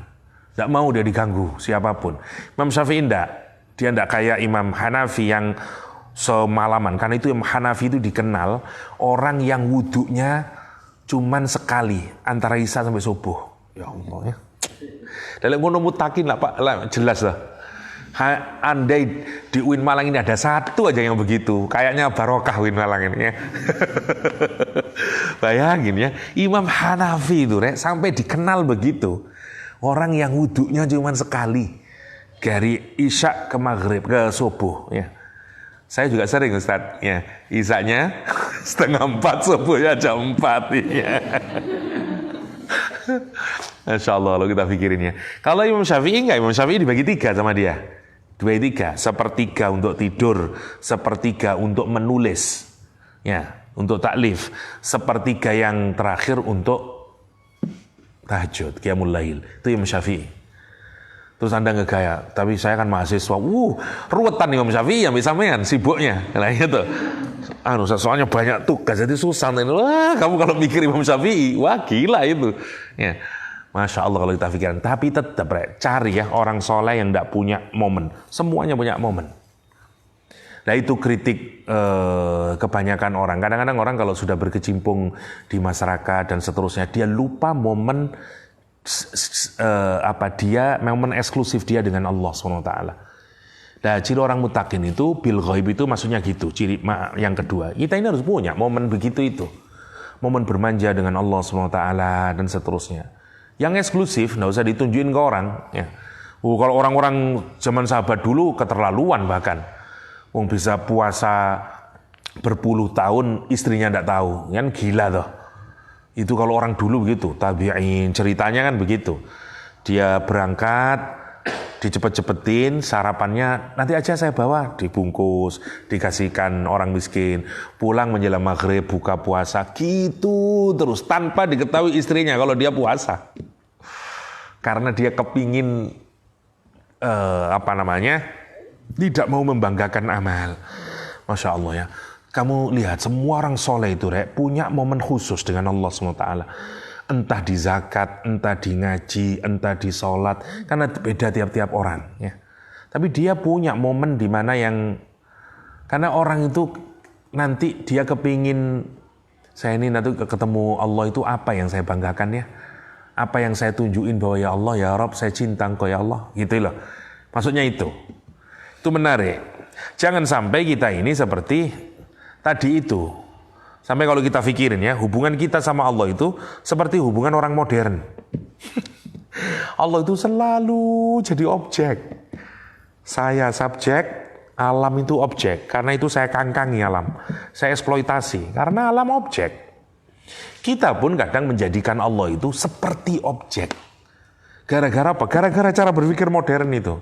Tidak mau dia diganggu siapapun. Imam Syafi'i tidak. Dia tidak kayak Imam Hanafi yang semalaman. Karena itu Imam Hanafi itu dikenal orang yang wudhunya cuman sekali antara isya sampai subuh. Ya Allah ya. Dalam ngono mutakin lah Pak, lah, jelas lah. Andai di UIN Malang ini ada satu aja yang begitu, kayaknya barokah UIN Malang ini ya. Bayangin ya, Imam Hanafi itu sampai dikenal begitu. Orang yang wudhunya cuma sekali dari isya ke maghrib ke subuh ya. Saya juga sering Ustaz ya, isyanya 3:30, subuhnya jam 4 ya. Masya Allah, kalau kita pikirin ya. Kalau Imam Syafi'i enggak, Imam Syafi'i dibagi 3 sama dia. 2/3, sepertiga untuk tidur, sepertiga untuk menulis, ya, untuk taklif, sepertiga yang terakhir untuk tahajud, qiyamul lail. Itu Imam Syafi'i. Terus Anda ngegaya, tapi saya kan mahasiswa, ruwetan Imam Syafi'i yang bisa main, sibuknya, lah itu. Soalnya banyak tugas, jadi susah. Wah, kamu kalau mikir Imam Syafi'i, wah gila itu. Ya. Masya Allah kalau kita pikirkan. Tapi tetap cari ya orang soleh yang tidak punya momen. Semuanya punya momen. Nah itu kritik kebanyakan orang. Kadang-kadang orang kalau sudah berkecimpung di masyarakat dan seterusnya, dia lupa momen momen eksklusif dia dengan Allah SWT. Nah ciri orang mutakin itu bil ghaib itu maksudnya gitu. Ciri yang kedua, kita ini harus punya momen begitu itu. Momen bermanja dengan Allah SWT dan seterusnya. Yang eksklusif, nggak usah ditunjukin ke orang. Ya. Kalau orang-orang zaman sahabat dulu keterlaluan bahkan. Bisa puasa berpuluh tahun, istrinya nggak tahu. Kan gila toh. Itu kalau orang dulu begitu, tabi'in, ceritanya kan begitu. Dia berangkat, dicepet-cepetin, sarapannya nanti aja saya bawa, dibungkus, dikasihkan orang miskin. Pulang menjelang maghrib, buka puasa, gitu terus. Tanpa diketahui istrinya kalau dia puasa. Karena dia kepingin tidak mau membanggakan amal. Masya Allah ya. Kamu lihat semua orang soleh itu punya momen khusus dengan Allah SWT. Entah di zakat, entah di ngaji, entah di sholat. Karena beda tiap-tiap orang ya. Tapi dia punya momen di mana yang, karena orang itu nanti dia kepingin, saya ini nanti ketemu Allah itu apa yang saya banggakan ya. Apa yang saya tunjukin bahwa ya Allah, ya Rabb, saya cinta Engkau ya Allah. Gitu loh. Maksudnya itu. Itu menarik. Jangan sampai kita ini seperti tadi itu. Sampai kalau kita pikirin ya, hubungan kita sama Allah itu seperti hubungan orang modern. Allah itu selalu jadi objek. Saya subjek, alam itu objek. Karena itu saya kangkangi alam. Saya eksploitasi. Karena alam objek. Kita pun kadang menjadikan Allah itu seperti objek. Gara-gara apa? Gara-gara cara berpikir modern itu.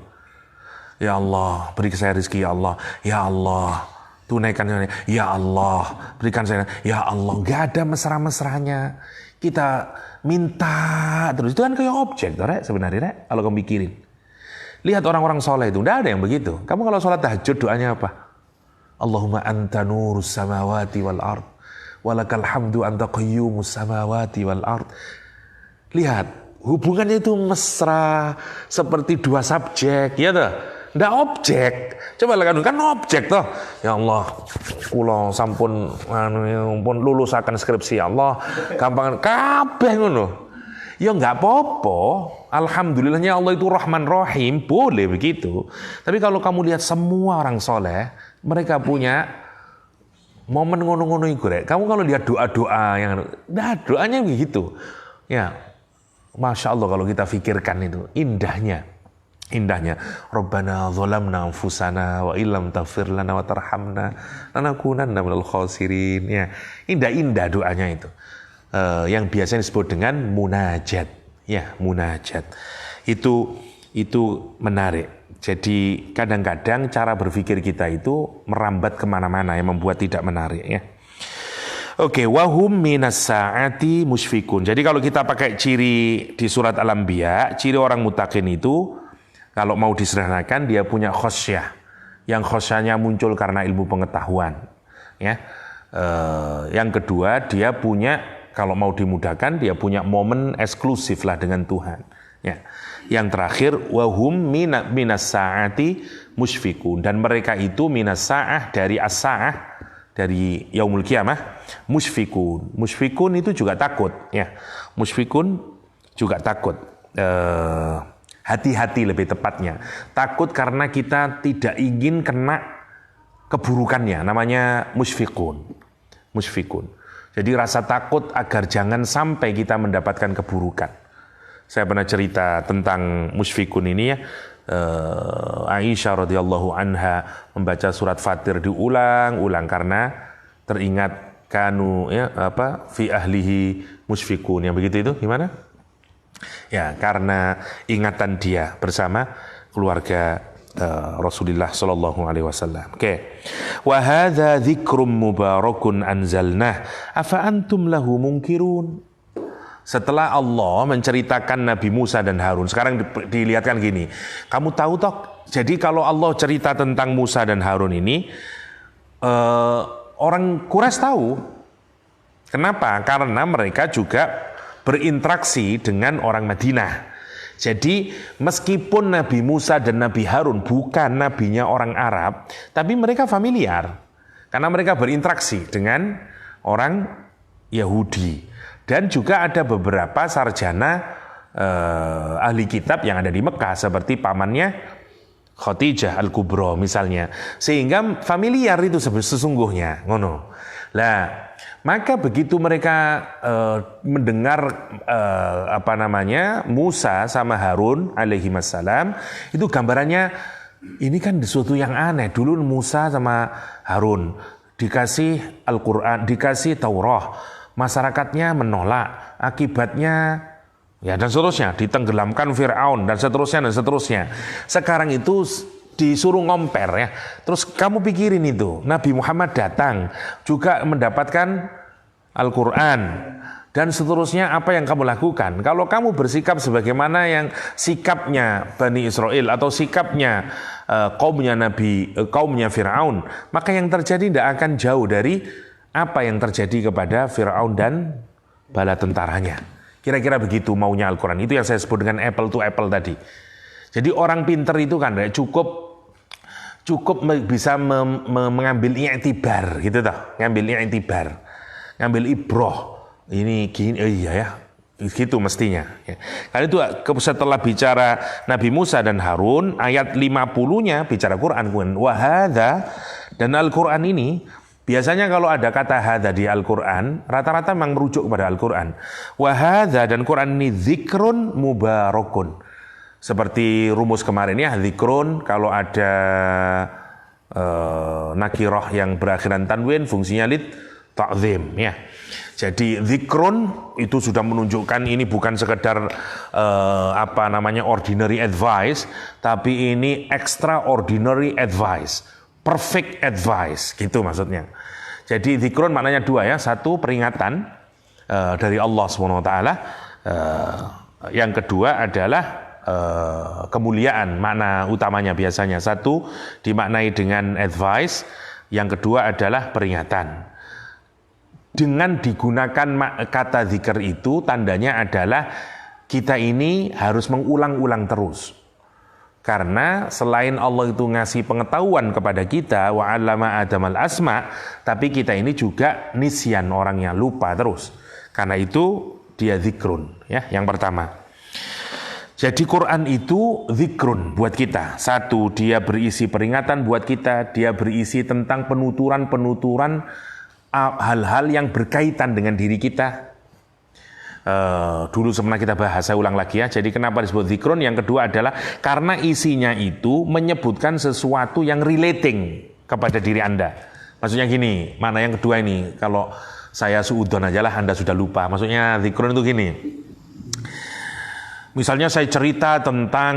Ya Allah, beri saya rezeki ya Allah. Ya Allah, tunaikan. Ya Allah, berikan saya. Ya Allah, gak ada mesra-mesranya. Kita minta terus. Itu kan kayak objek sebenarnya kalau kamu pikirin. Lihat orang-orang soleh itu, tidak ada yang begitu. Kamu kalau sholat tahajud doanya apa? Allahumma anta nurus samawati wal ard. Walakal hamdu anta qayyumus samawati wal ard. Lihat, hubungannya itu mesra seperti dua subjek, ya toh? Ndak objek. Coba lakukan kan objek toh. Ya Allah, kula sampun lulusaken skripsi ya Allah, gampang kabeh ngono. Ya enggak apa-apa. Alhamdulillahnya Allah itu Rahman Rahim, boleh begitu. Tapi kalau kamu lihat semua orang soleh, mereka punya momen ngono-ngono itu rek. Kamu kalau lihat doa-doa yang doanya begitu. Ya. Masya Allah kalau kita pikirkan itu indahnya. Rabbana zalamna anfusana wa illam taghfir lana wa tarhamna lanakunanna minal khasirin. Ya. Indah-indah doanya itu. Yang biasanya disebut dengan munajat. Ya, munajat. Itu menarik. Jadi kadang-kadang cara berpikir kita itu merambat kemana-mana yang membuat tidak menarik ya. Oke, wahum minas saati musfikun. Jadi kalau kita pakai ciri di surat Al-Anbiya, ciri orang mutakin itu kalau mau disederhanakan dia punya khosyah. Yang khosyahnya muncul karena ilmu pengetahuan. Ya. Yang kedua dia punya, kalau mau dimudahkan, dia punya momen eksklusif lah dengan Tuhan. Ya. Yang terakhir, wahum minas saati musfikun. Dan mereka itu minas sa'ah dari as-sa'ah, dari yaumul kiamah, musfikun. Musfikun itu juga takut. Ya. Musfikun juga takut. Hati-hati lebih tepatnya. Takut karena kita tidak ingin kena keburukannya. Namanya musfikun. Musfikun. Jadi rasa takut agar jangan sampai kita mendapatkan keburukan. Saya pernah cerita tentang musfikun ini ya. Aisyah radhiyallahu anha membaca surat Fatir diulang-ulang karena teringat kanu ya fi ahlihi musfikun. Yang begitu itu gimana? Ya, karena ingatan dia bersama keluarga Rasulullah sallallahu alaihi wasallam. Oke. Wa hadza dzikrum mubarakun anzalnah afa antum lahu munkirun. Setelah Allah menceritakan Nabi Musa dan Harun, sekarang dilihatkan gini. Kamu tahu toh, jadi kalau Allah cerita tentang Musa dan Harun ini, orang Quraisy tahu. Kenapa? Karena mereka juga berinteraksi dengan orang Madinah. Jadi meskipun Nabi Musa dan Nabi Harun bukan nabinya orang Arab, tapi mereka familiar. Karena mereka berinteraksi dengan orang Yahudi. Dan juga ada beberapa sarjana ahli kitab yang ada di Mekah seperti pamannya Khadijah Al-Kubra misalnya. Sehingga familiar itu sesungguhnya. Ngono. Lah, maka begitu mereka mendengar Musa sama Harun alaihi wassalam, itu gambarannya ini kan sesuatu yang aneh. Dulu Musa sama Harun dikasih Al-Qur'an, dikasih Taurat. Masyarakatnya menolak, akibatnya ya dan seterusnya, ditenggelamkan Fir'aun dan seterusnya. Sekarang itu disuruh ngomper ya. Terus kamu pikirin itu, Nabi Muhammad datang juga mendapatkan Al-Qur'an dan seterusnya. Apa yang kamu lakukan? Kalau kamu bersikap sebagaimana yang sikapnya Bani Israel atau sikapnya kaumnya Fir'aun, maka yang terjadi tidak akan jauh dari apa yang terjadi kepada Fir'aun dan bala tentaranya. Kira-kira begitu maunya Al-Quran. Itu yang saya sebut dengan apple to apple tadi. Jadi orang pinter itu kan cukup bisa mengambil i'tibar gitu toh, ngambil i'tibar, ngambil ibroh. Ini gini, iya ya, gitu mestinya. Karena itu setelah bicara Nabi Musa dan Harun, ayat 50-nya bicara Quran. Wahada dan Al-Quran ini. Biasanya kalau ada kata hadza di Al-Quran, rata-rata memang merujuk kepada Al-Quran. Wahadza dan Quran ini zikrun mubarakun. Seperti rumus kemarin ya, zikrun kalau ada nakirah yang berakhiran tanwin, fungsinya lid ta'zim ya. Jadi zikrun itu sudah menunjukkan ini bukan sekedar ordinary advice, tapi ini extraordinary advice. Perfect advice, gitu maksudnya. Jadi zikrun maknanya dua ya. Satu, peringatan dari Allah SWT. Yang kedua adalah kemuliaan, makna utamanya biasanya. Satu, dimaknai dengan advice. Yang kedua adalah peringatan. Dengan digunakan kata zikr itu, tandanya adalah kita ini harus mengulang-ulang terus. Karena selain Allah itu ngasih pengetahuan kepada kita, wa 'allama Adamal asma, tapi kita ini juga nisyan, orangnya lupa terus. Karena itu dia zikrun, ya, yang pertama. Jadi Quran itu zikrun buat kita. Satu, dia berisi peringatan buat kita, dia berisi tentang penuturan-penuturan hal-hal yang berkaitan dengan diri kita. Dulu pernah kita bahas, saya ulang lagi ya. Jadi kenapa disebut zikrun? Yang kedua adalah karena isinya itu menyebutkan sesuatu yang relating kepada diri Anda. Maksudnya gini, mana yang kedua ini? Kalau saya suudon aja lah, Anda sudah lupa. Maksudnya zikrun itu gini. Misalnya saya cerita tentang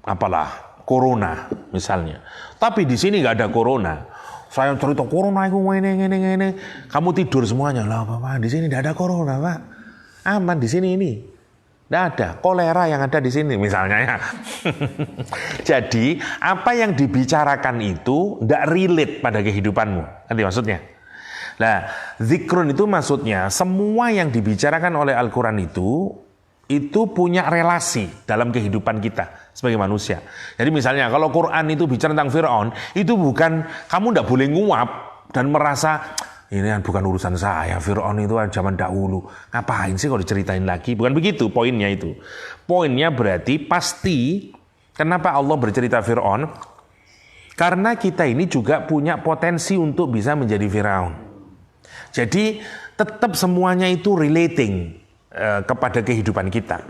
apalah, corona misalnya. Tapi di sini nggak ada corona. Saya cerita corona itu ini. Kamu tidur semuanya lah, Pak. Di sini tidak ada corona, Pak. Aman di sini ini. Tidak ada kolera yang ada di sini misalnya ya. Jadi apa yang dibicarakan itu tidak relate pada kehidupanmu. Nanti maksudnya. Nah, zikrun itu maksudnya semua yang dibicarakan oleh Al-Quran itu punya relasi dalam kehidupan kita sebagai manusia. Jadi misalnya kalau Quran itu bicara tentang Fir'aun, itu bukan, kamu tidak boleh nguap dan merasa ini bukan urusan saya, Fir'aun itu zaman dahulu, ngapain sih kalau diceritain lagi? Bukan begitu poinnya itu. Poinnya berarti pasti kenapa Allah bercerita Fir'aun? Karena kita ini juga punya potensi untuk bisa menjadi Fir'aun. Jadi tetap semuanya itu relating kepada kehidupan kita.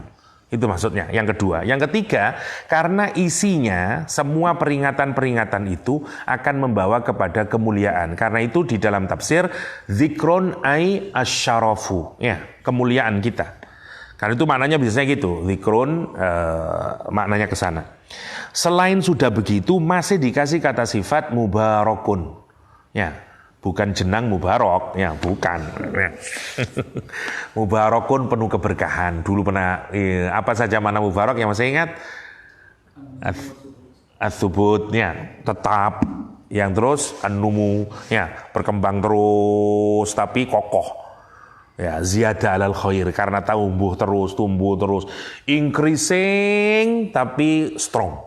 Itu maksudnya. Yang kedua. Yang ketiga, karena isinya semua peringatan-peringatan itu akan membawa kepada kemuliaan. Karena itu di dalam tafsir zikron ay asyarafu, ya, kemuliaan kita. Karena itu maknanya biasanya gitu. Zikron maknanya ke sana. Selain sudah begitu masih dikasih kata sifat mubarakun. Ya. Bukan jenang mubarok, ya bukan. Mubarakun penuh keberkahan. Dulu pernah apa saja mana mubarok yang masih ingat? Ats-tsubut, ya, tetap. Yang terus an-numu, ya, berkembang terus tapi kokoh. Ya, ziyada alal khair karena tumbuh terus, increasing tapi strong.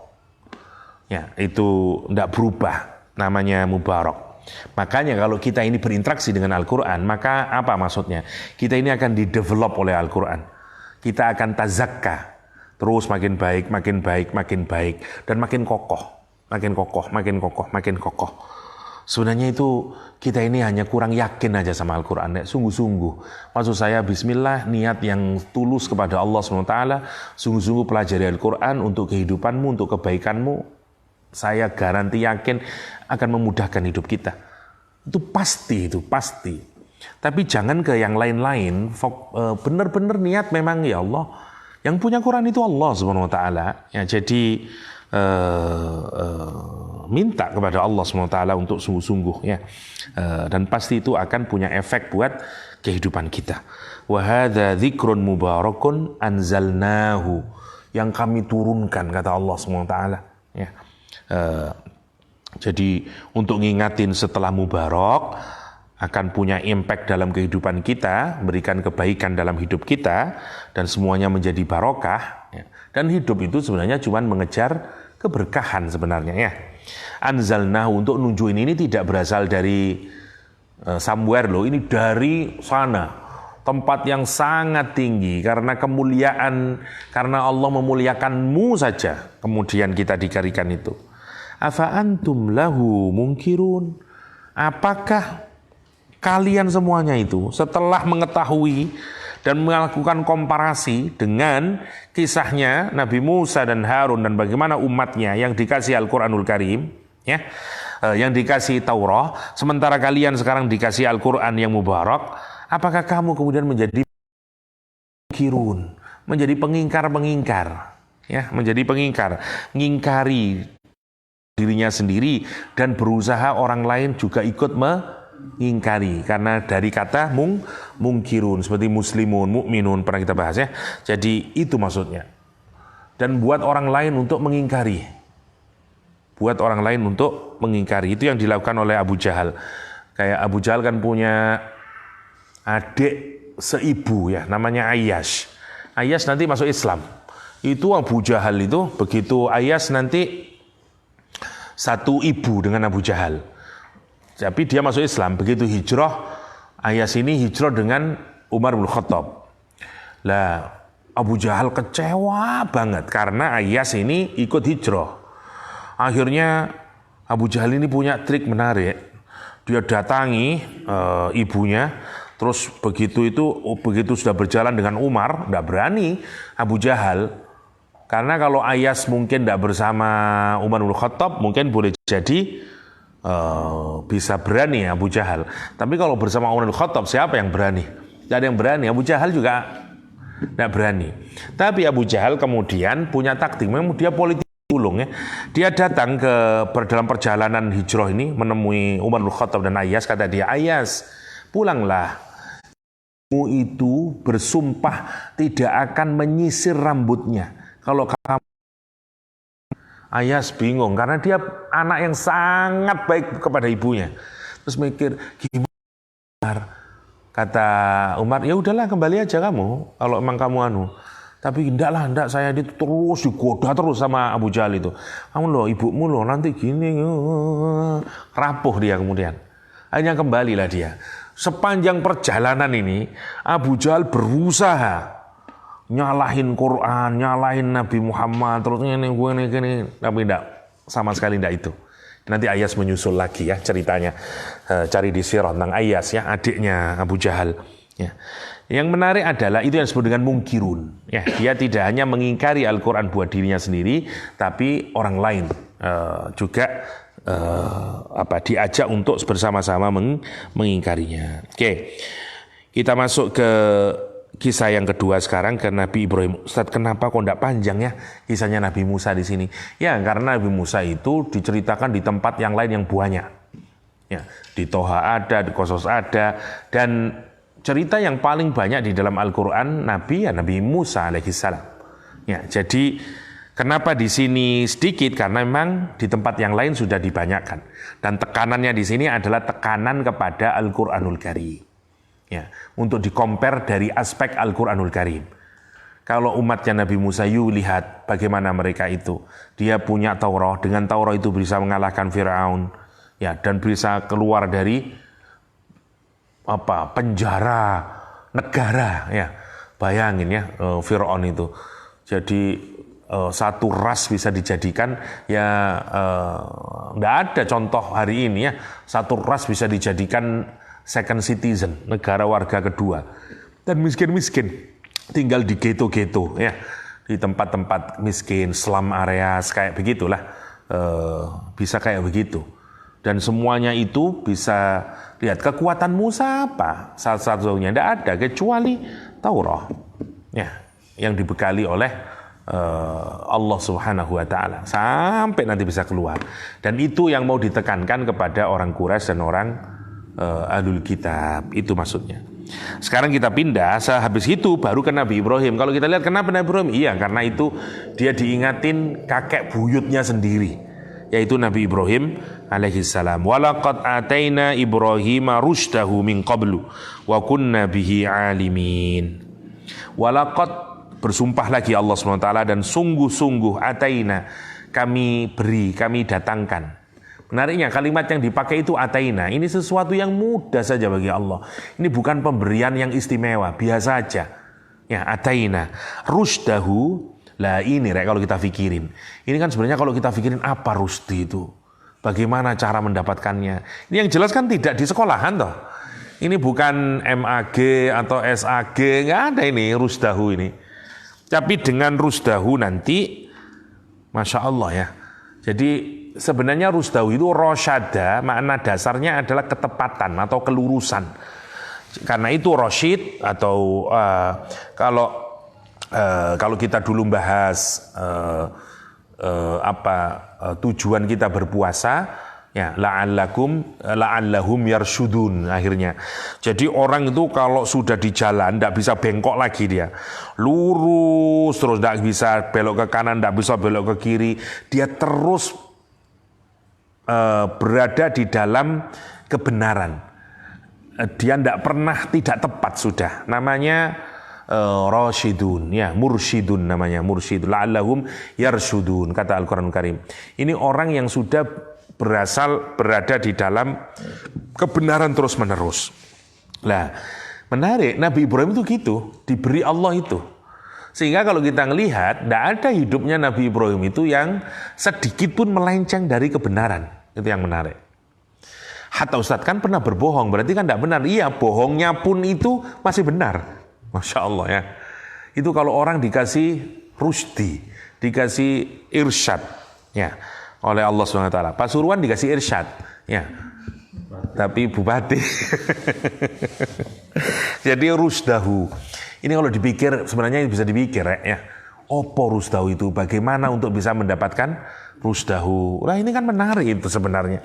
Ya, itu tidak berubah, namanya mubarak. Makanya kalau kita ini berinteraksi dengan Al-Quran, maka apa maksudnya? Kita ini akan didevelop oleh Al-Quran. Kita akan tazakka. Terus makin baik, dan makin kokoh. Sebenarnya itu kita ini hanya kurang yakin aja sama Al-Quran. Sungguh-sungguh. Maksud saya bismillah, niat yang tulus kepada Allah SWT. Sungguh-sungguh pelajari Al-Quran untuk kehidupanmu, untuk kebaikanmu. Saya garanti yakin akan memudahkan hidup kita. Itu pasti. Tapi jangan ke yang lain-lain. Benar-benar niat memang ya Allah. Yang punya Quran itu Allah Subhanahu Wa Taala. Ya, jadi minta kepada Allah Subhanahu Wa Taala untuk sungguh-sungguh ya. Dan pasti itu akan punya efek buat kehidupan kita. Wa hadza dzikrun mubarakun anzalnahu, yang kami turunkan kata Allah Subhanahu Wa Taala. Ya. Jadi untuk ngingatin setelah mubarak akan punya impact dalam kehidupan kita, berikan kebaikan dalam hidup kita dan semuanya menjadi barokah. Ya. Dan hidup itu sebenarnya cuma mengejar keberkahan sebenarnya ya. Anzalnahu untuk nunjukin ini tidak berasal dari somewhere loh, ini dari sana. Tempat yang sangat tinggi karena kemuliaan, karena Allah memuliakanmu saja kemudian kita dikarikan itu. Afa antum lahu munkirun? Apakah kalian semuanya itu setelah mengetahui dan melakukan komparasi dengan kisahnya Nabi Musa dan Harun dan bagaimana umatnya yang dikasih Al-Quranul Karim, ya, yang dikasih Taurat, sementara kalian sekarang dikasih Al-Quran yang mubarak, apakah kamu kemudian menjadi munkirun, menjadi pengingkar, ya, menjadi pengingkar, ngingkari dirinya sendiri dan berusaha orang lain juga ikut mengingkari karena dari kata mungkirun seperti muslimun, mukminun pernah kita bahas ya. Jadi itu maksudnya. Dan buat orang lain untuk mengingkari. Itu yang dilakukan oleh Abu Jahal. Kayak Abu Jahal kan punya adik seibu ya, namanya Ayyash. Ayyash nanti masuk Islam. Itu Abu Jahal itu begitu Ayyash nanti satu ibu dengan Abu Jahal. Tapi dia masuk Islam, begitu hijrah, Ayas ini hijrah dengan Umar bin Khattab. Lah, Abu Jahal kecewa banget karena Ayas ini ikut hijrah. Akhirnya Abu Jahal ini punya trik menarik. Dia datangi ibunya, terus begitu sudah berjalan dengan Umar, tidak berani Abu Jahal. Karena kalau Ayas mungkin tidak bersama Umar bin Khattab, mungkin boleh jadi bisa berani Abu Jahal. Tapi kalau bersama Umar bin Khattab, siapa yang berani? Tidak ada yang berani. Abu Jahal juga tidak berani. Tapi Abu Jahal kemudian punya taktik. Memang dia politik ulung ya. Dia datang dalam perjalanan hijrah ini menemui Umar bin Khattab dan Ayas. Kata dia, Ayas, pulanglah. Kamu itu bersumpah tidak akan menyisir rambutnya. Kalau kamu, Ayas bingung karena dia anak yang sangat baik kepada ibunya. Terus mikir, gimana? Kata Umar, ya udahlah kembali aja kamu kalau emang kamu Tapi enggak saya itu terus digoda terus sama Abu Jahal itu. Kamu loh, ibumu loh nanti gini. Rapuh dia kemudian. Hanya kembalilah dia. Sepanjang perjalanan ini Abu Jahal berusaha nyalahin Quran, nyalahin Nabi Muhammad, terus ini, tapi enggak, sama sekali enggak itu. Nanti Ayas menyusul lagi ya ceritanya, cari di sirah tentang Ayas ya, adiknya Abu Jahal. Ya. Yang menarik adalah itu yang disebut dengan mungkirun. Ya, dia tidak hanya mengingkari Al-Quran buat dirinya sendiri, tapi orang lain juga diajak untuk bersama-sama mengingkarinya. Oke, kita masuk ke kisah yang kedua sekarang ke Nabi Ibrahim. Ustaz, kenapa kok tidak panjang ya kisahnya Nabi Musa di sini? Ya, karena Nabi Musa itu diceritakan di tempat yang lain yang banyak. Ya, di Toha ada, di Qasas ada, dan cerita yang paling banyak di dalam Al-Quran Nabi Musa alaihissalam. Ya, jadi kenapa di sini sedikit? Karena memang di tempat yang lain sudah dibanyakan. Dan tekanannya di sini adalah tekanan kepada Al-Quranul Karim. Ya, untuk di-compare dari aspek Al-Quranul Karim. Kalau umatnya Nabi Musa, lihat bagaimana mereka itu. Dia punya Taurat, dengan Taurat itu bisa mengalahkan Firaun, ya, dan bisa keluar dari penjara negara, ya. Bayangin ya, Firaun itu. Jadi satu ras bisa dijadikan, ya nggak ada contoh hari ini ya, satu ras bisa dijadikan second citizen, negara warga kedua, dan miskin-miskin tinggal di ghetto-ghetto ya, di tempat-tempat miskin, slum areas kayak begitulah, bisa kayak begitu. Dan semuanya itu bisa lihat kekuatan Musa apa, salah satunya tidak ada kecuali Taurat ya, yang dibekali oleh Allah Subhanahu wa taala sampai nanti bisa keluar. Dan itu yang mau ditekankan kepada orang Quraisy dan orang Ahlul Kitab, itu maksudnya. Sekarang kita pindah, sehabis itu baru ke Nabi Ibrahim. Kalau kita lihat kenapa Nabi Ibrahim? Iya, karena itu dia diingatin kakek buyutnya sendiri, yaitu Nabi Ibrahim alaihissalam. Walaqad ataina Ibrahima rusydahu min qablu wa kunna bihi alimin. Walaqad, bersumpah lagi Allah SWT, dan sungguh-sungguh ataina, kami beri, kami datangkan. Menariknya kalimat yang dipakai itu ataina. Ini sesuatu yang mudah saja bagi Allah. Ini bukan pemberian yang istimewa, biasa aja. Ya, ataina. Rusydahu, lah ini kalau kita pikirin. Ini kan sebenarnya kalau kita pikirin apa rusdi itu? Bagaimana cara mendapatkannya? Ini yang jelas kan tidak di sekolahan toh. Ini bukan MAG atau SAG, nggak ada ini rusdahu ini. Tapi dengan rusdahu nanti, Masya Allah ya. Jadi sebenarnya rusdahu itu rosyada, makna dasarnya adalah ketepatan atau kelurusan. Karena itu rosyid atau kalau kita dulu bahas tujuan kita berpuasa, ya la'allahum yarsyudun akhirnya. Jadi orang itu kalau sudah di jalan tidak bisa bengkok lagi, dia lurus terus, tidak bisa belok ke kanan, tidak bisa belok ke kiri, dia terus berada di dalam kebenaran. Dia tidak pernah tidak tepat, sudah namanya rasyidun, ya, mursyidun namanya, mursyid, la'allahum yarsyudun kata Al-Qur'an Karim. Ini orang yang sudah berada di dalam kebenaran terus menerus. Lah, menarik, Nabi Ibrahim itu gitu, diberi Allah itu. Sehingga kalau kita ngelihat, tidak ada hidupnya Nabi Ibrahim itu yang sedikit pun melenceng dari kebenaran. Itu yang menarik. Hatta Ustadz kan pernah berbohong, berarti kan tidak benar. Iya, bohongnya pun itu masih benar. Masya Allah ya. Itu kalau orang dikasih rusdi, dikasih irsyad, ya, oleh Allah SWT. Pasuruan dikasih irsyad, ya. Tapi bupati. Jadi rusdahu. Ini kalau dipikir, sebenarnya bisa dipikir ya. Opo rusdahu itu? Bagaimana untuk bisa mendapatkan rusdahu? Nah ini kan menarik itu sebenarnya.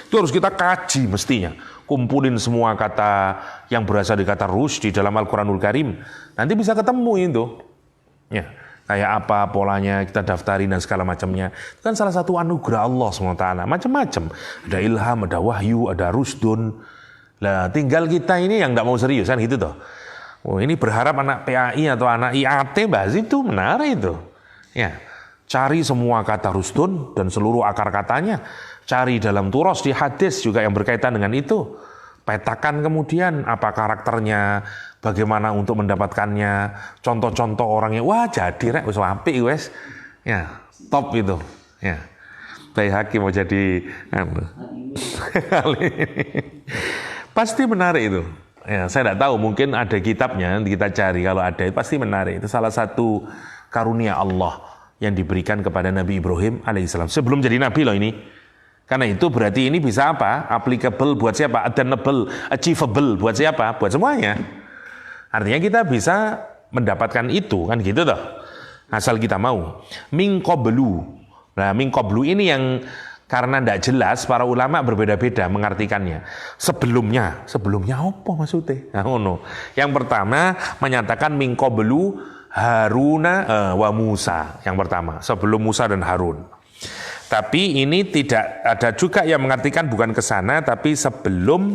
Itu harus kita kaji mestinya. Kumpulin semua kata yang berasal dari kata rusdi dalam Al-Quranul Karim. Nanti bisa ketemu itu. Ya, kayak apa polanya, kita daftarin dan segala macamnya. Itu kan salah satu anugerah Allah SWT. Macam-macam. Ada ilham, ada wahyu, ada rusdun. Lah tinggal kita ini yang nggak mau serius kan gitu toh. Oh, ini berharap anak PAI atau anak IAT bahas itu menarik itu. Ya, cari semua kata rusdun dan seluruh akar katanya. Cari dalam turos di hadis juga yang berkaitan dengan itu. Petakan kemudian apa karakternya, bagaimana untuk mendapatkannya, contoh-contoh orangnya. Wah jadi rek wis apik wis. Ya, top itu. Ya. Baihaqi mau jadi pasti menarik itu. Ya, saya tidak tahu, mungkin ada kitabnya, kita cari, kalau ada pasti menarik. Itu salah satu karunia Allah yang diberikan kepada Nabi Ibrahim alaihissalam. Sebelum jadi Nabi loh ini. Karena itu berarti ini bisa apa? Applicable buat siapa? Attainable, achievable buat siapa? Buat semuanya. Artinya kita bisa mendapatkan itu, kan gitu toh. Asal kita mau. Min qablu. Nah, min qablu ini yang karena tidak jelas, para ulama berbeda-beda mengartikannya. Sebelumnya apa maksudnya? Nah, yang pertama menyatakan min qablu Haruna wa Musa. Yang pertama, sebelum Musa dan Harun. Tapi ini tidak ada juga yang mengartikan bukan ke sana, tapi sebelum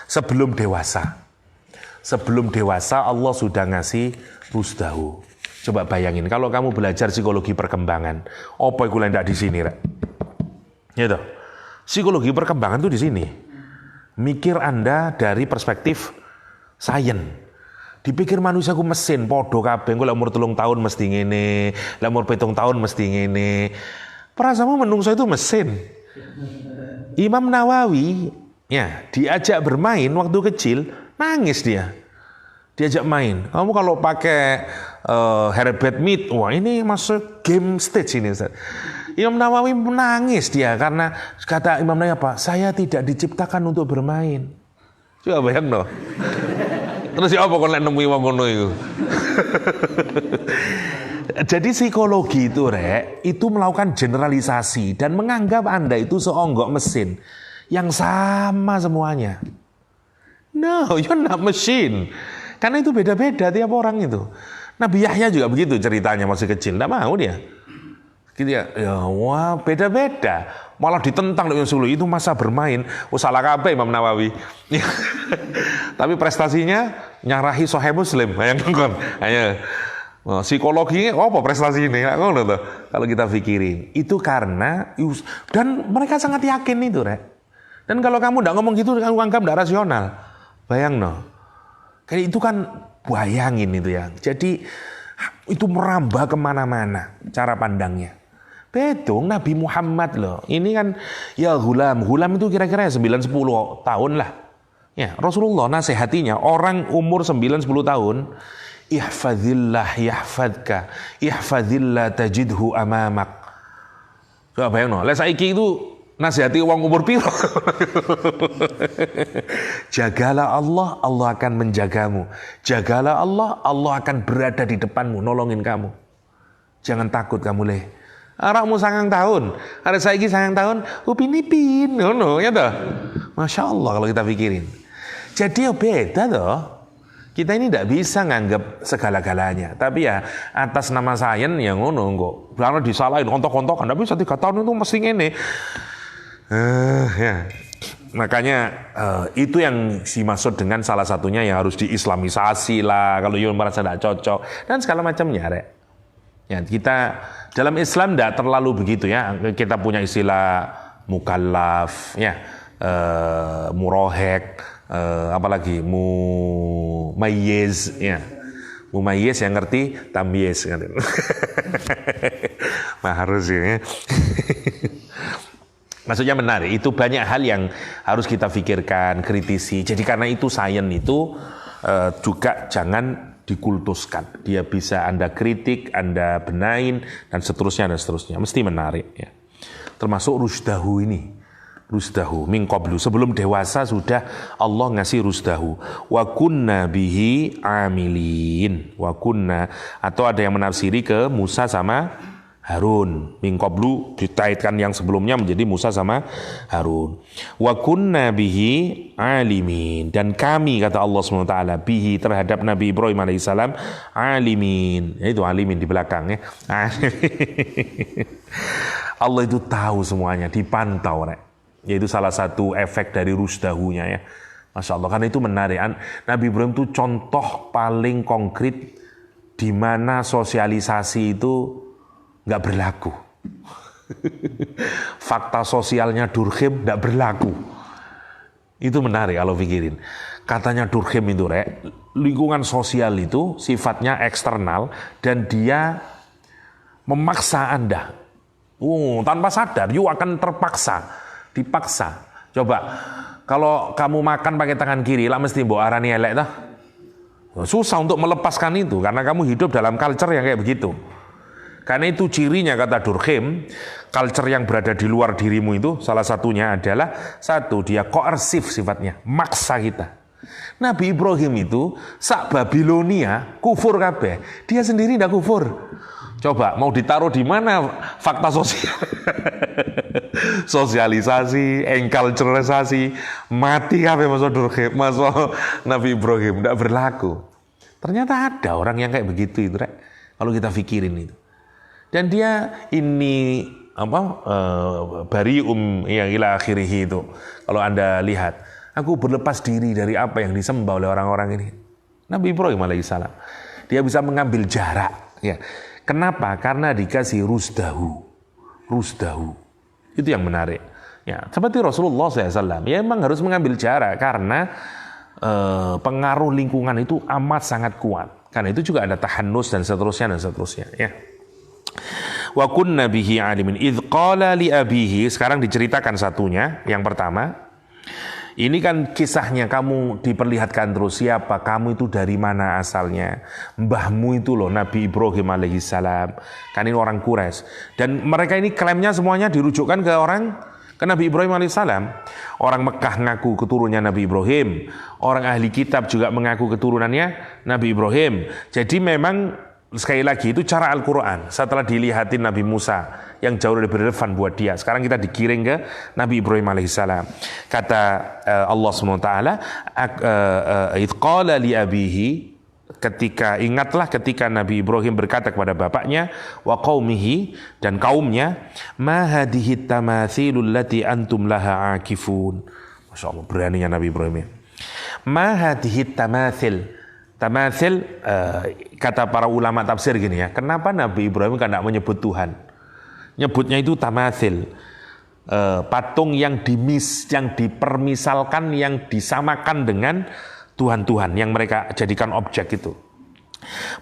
sebelum dewasa. Sebelum dewasa Allah sudah ngasih rusdahu. Coba bayangin, kalau kamu belajar psikologi perkembangan, apa yang tidak di sini, Rek? Gitu. Psikologi perkembangan tuh di sini. Mikir Anda dari perspektif sains. Dipikir manusia ku mesin, podo kabeh, engko lek umur 3 tahun mesti ngene, lek umur 7 tahun mesti ngene. Perasaanmu menungso itu mesin. Imam Nawawi, ya, diajak bermain waktu kecil, nangis dia. Diajak main. Kamu kalau pakai herbet meat, wah ini masuk game stage ini, Ustaz. Imam Nawawi menangis dia karena kata Imam Nawawi apa? Saya tidak diciptakan untuk bermain. Coba bayang no. Terus ya apa kalau nemu wong ngono itu? Jadi psikologi itu, Rek, itu melakukan generalisasi dan menganggap Anda itu seonggok mesin yang sama semuanya. No, you're not machine. Karena itu beda-beda tiap orang itu. Nabi Yahya juga begitu ceritanya masih kecil, tidak mau dia. Gitu ya, wah beda-beda. Malah ditentang dengan Sulu, itu masa bermain. Salah kabeh Imam Nawawi. Tapi prestasinya nyarahi Sahih Muslim. Yang nonton. Ayo. Psikologinya apa prestasi ini? Kalau kita pikirin. Itu karena, dan mereka sangat yakin itu, Rek. Dan kalau kamu tidak ngomong gitu, kamu anggap tidak rasional. Bayang no. Kayak itu kan bayangin itu ya. Jadi itu merambah kemana-mana cara pandangnya. Betul Nabi Muhammad loh. Ini kan ya gulam itu kira-kira 9-10 tahun lah. Ya, Rasulullah nasihatinya orang umur 9-10 tahun, ihfadzillah yahfadzka, ihfadzillah tajidhu amamak. Coba bayang no. Lah saiki itu nasihati wong umur piro. Jagalah Allah, Allah akan menjagamu. Jagalah Allah, Allah akan berada di depanmu, nolongin kamu. Jangan takut kamu leh. Arakmu 9 tahun, ada saiki 9 tahun, upin-ipin, ya toh. Masya Allah kalau kita pikirin. Jadi ya beda toh. Kita ini tidak bisa nganggap segala-galanya. Tapi ya atas nama sains ya ngono kok. Karena disalahin kontok-kontokan, tapi bisa 3 tahun itu mesti ngene. Ya. Makanya itu yang dimaksud dengan salah satunya yang harus diislamisasi lah kalau you merasa tidak cocok dan segala macamnya, Rek. Ya, kita dalam Islam tidak terlalu begitu ya. Kita punya istilah mukallaf, ya, murohek, apalagi mumayyiz, ya, Mumayyiz yang ngerti tamyiz kan. Nah, harus ya. Maksudnya menarik, itu banyak hal yang harus kita pikirkan, kritisi. Jadi karena itu sains itu juga jangan dikultuskan. Dia bisa Anda kritik, Anda benain, dan seterusnya. Mesti menarik ya. Termasuk rusdahu ini. Rusdahu min qablu, sebelum dewasa sudah Allah ngasih rusdahu. Wa kunna bihi amilin. Wa kunna, atau ada yang menafsiri ke Musa sama Harun. Min qablu ditaitkan yang sebelumnya menjadi Musa sama Harun. Wa kunna bihi alimin, dan kami kata Allah SWT bihi terhadap Nabi Ibrahim alaihissalam alimin. Itu alimin di belakang ya. Allah itu tahu semuanya, dipantau rek. Yaitu salah satu efek dari rusdahunya ya. Masya Allah, karena itu menarik. Nabi Ibrahim itu contoh paling konkret di mana sosialisasi itu nggak berlaku. Fakta sosialnya Durkheim nggak berlaku. Itu menarik kalau pikirin. Katanya Durkheim itu rek, lingkungan sosial itu sifatnya eksternal dan dia memaksa Anda. Tanpa sadar, you akan dipaksa. Coba, kalau kamu makan pakai tangan kiri, lah mesti mbok arani elek dah. Susah untuk melepaskan itu, karena kamu hidup dalam culture yang kayak begitu. Karena itu cirinya kata Durkheim, culture yang berada di luar dirimu itu salah satunya adalah satu, dia koersif sifatnya, maksa kita. Nabi Ibrahim itu sak Babilonia kufur kabeh, dia sendiri ndak kufur. Coba mau ditaruh di mana fakta sosial? Sosialisasi, enculturalisasi, mati kabeh masuk Durkheim, masuk Nabi Ibrahim, ndak berlaku. Ternyata ada orang yang kayak begitu itu, rek. Kalau kita pikirin itu. Dan dia ini barium yang ila akhirih itu. Kalau Anda lihat, aku berlepas diri dari apa yang disembah oleh orang-orang ini. Nabi Ibrahim alaihissalam. Dia bisa mengambil jarak, ya. Kenapa? Karena dikasih rusdahu. Itu yang menarik. Ya, seperti Rasulullah SAW, ya memang harus mengambil jarak karena pengaruh lingkungan itu amat sangat kuat. Karena itu juga ada tahannus dan seterusnya. Ya. Wa kunna bihi alimin idz qala li abihi. Sekarang diceritakan satunya. Yang pertama, ini kan kisahnya kamu diperlihatkan terus siapa kamu itu, dari mana asalnya. Mbahmu itu loh Nabi Ibrahim alaihissalam. Kan ini orang Quraisy. Dan mereka ini klaimnya semuanya dirujukkan ke Nabi Ibrahim alaihissalam. Orang Mekah ngaku keturunannya Nabi Ibrahim. Orang ahli kitab juga mengaku keturunannya Nabi Ibrahim. Jadi memang sekali lagi itu cara Al-Quran. Setelah dilihatin Nabi Musa yang jauh lebih relevan buat dia, sekarang kita digiring ke Nabi Ibrahim alaihissalam. Kata Allah SWT, idz qala li abihi, ingatlah ketika Nabi Ibrahim berkata kepada bapaknya, wa qaumihi, dan kaumnya, ma hadhihi tamathilul lati antum laha akifun. Masya Allah, beraninya Nabi Ibrahim. Ma hadhihi tamathil. Tamathil, kata para ulama tafsir gini ya, kenapa Nabi Ibrahim kan tidak menyebut Tuhan? Nyebutnya itu tamathil, patung yang dipermisalkan, yang disamakan dengan Tuhan-Tuhan yang mereka jadikan objek itu.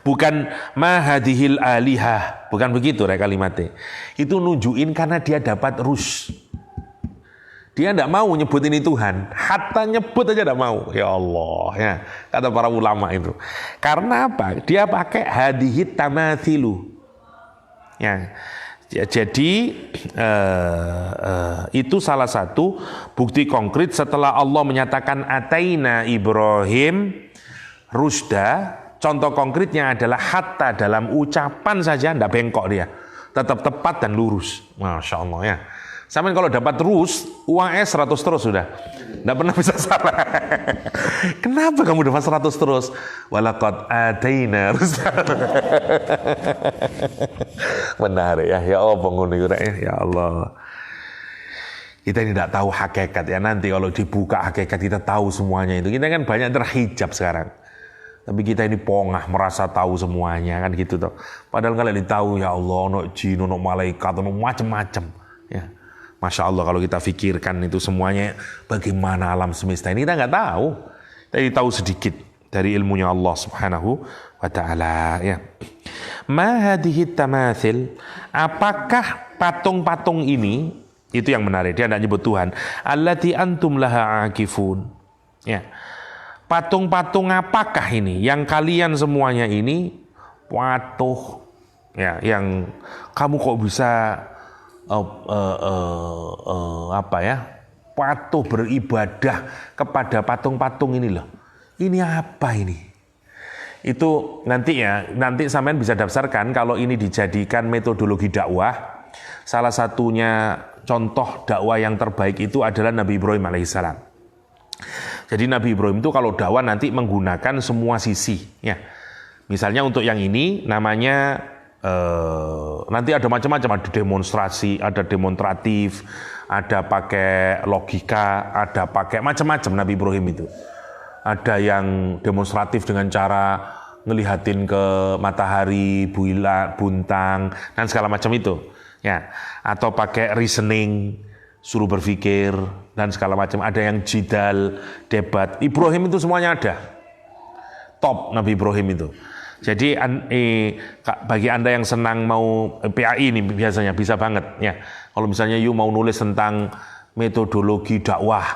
Bukan mahadihil alihah, bukan begitu kalimatnya. Itu nunjukin karena dia dapat dia tidak mau nyebut ini Tuhan, hatta nyebut aja tidak mau. Ya Allah, ya kata para ulama itu. Karena apa? Dia pakai hadihit tamathilu. Ya, jadi itu salah satu bukti konkret setelah Allah menyatakan ataina Ibrahim rusda. Contoh konkretnya adalah hatta dalam ucapan saja tidak bengkok dia, tetap tepat dan lurus. Masya Allah ya. Sampai kalau dapat terus, uangnya 100 terus sudah. Tidak pernah bisa salah. Kenapa kamu dapat 100 terus? Walaqad ataina rusda. Benar ya. Ya Allah penghuni ya Allah. Kita ini tidak tahu hakikat ya. Nanti kalau dibuka hakikat kita tahu semuanya itu. Kita kan banyak terhijab sekarang. Tapi kita ini pongah merasa tahu semuanya kan gitu toh. Padahal kalian tahu ya Allah, ono jin, ono malaikat, ono macam-macam. Ya. Masya Allah kalau kita pikirkan itu semuanya bagaimana alam semesta ini kita nggak tahu. Kita tahu sedikit. dari ilmunya Allah Subhanahu wa taala ya. Ma hadhihi tamathil, apakah patung-patung ini, itu yang menarik, dia tidak nyebut Tuhan. Allati antum laha akifun. Ya. Patung-patung apakah ini yang kalian semuanya ini patuh ya, yang kamu kok bisa patuh beribadah kepada patung-patung ini loh. Ini apa ini? Itu nanti sampean bisa daftarkan kalau ini dijadikan metodologi dakwah. Salah satunya contoh dakwah yang terbaik itu adalah Nabi Ibrahim alaihissalam. Jadi Nabi Ibrahim itu kalau dakwah nanti menggunakan semua sisi ya. Misalnya untuk yang ini namanya nanti ada macam-macam, ada demonstrasi, ada demonstratif, ada pakai logika, ada pakai macam-macam Nabi Ibrahim itu. Ada yang demonstratif dengan cara ngelihatin ke matahari, buntang, dan segala macam itu. Ya, atau pakai reasoning, suruh berpikir, dan segala macam. Ada yang jidal, debat. Ibrahim itu semuanya ada. Top Nabi Ibrahim itu. Jadi bagi Anda yang senang mau PAI ini biasanya bisa banget. Ya. Kalau misalnya you mau nulis tentang metodologi dakwah,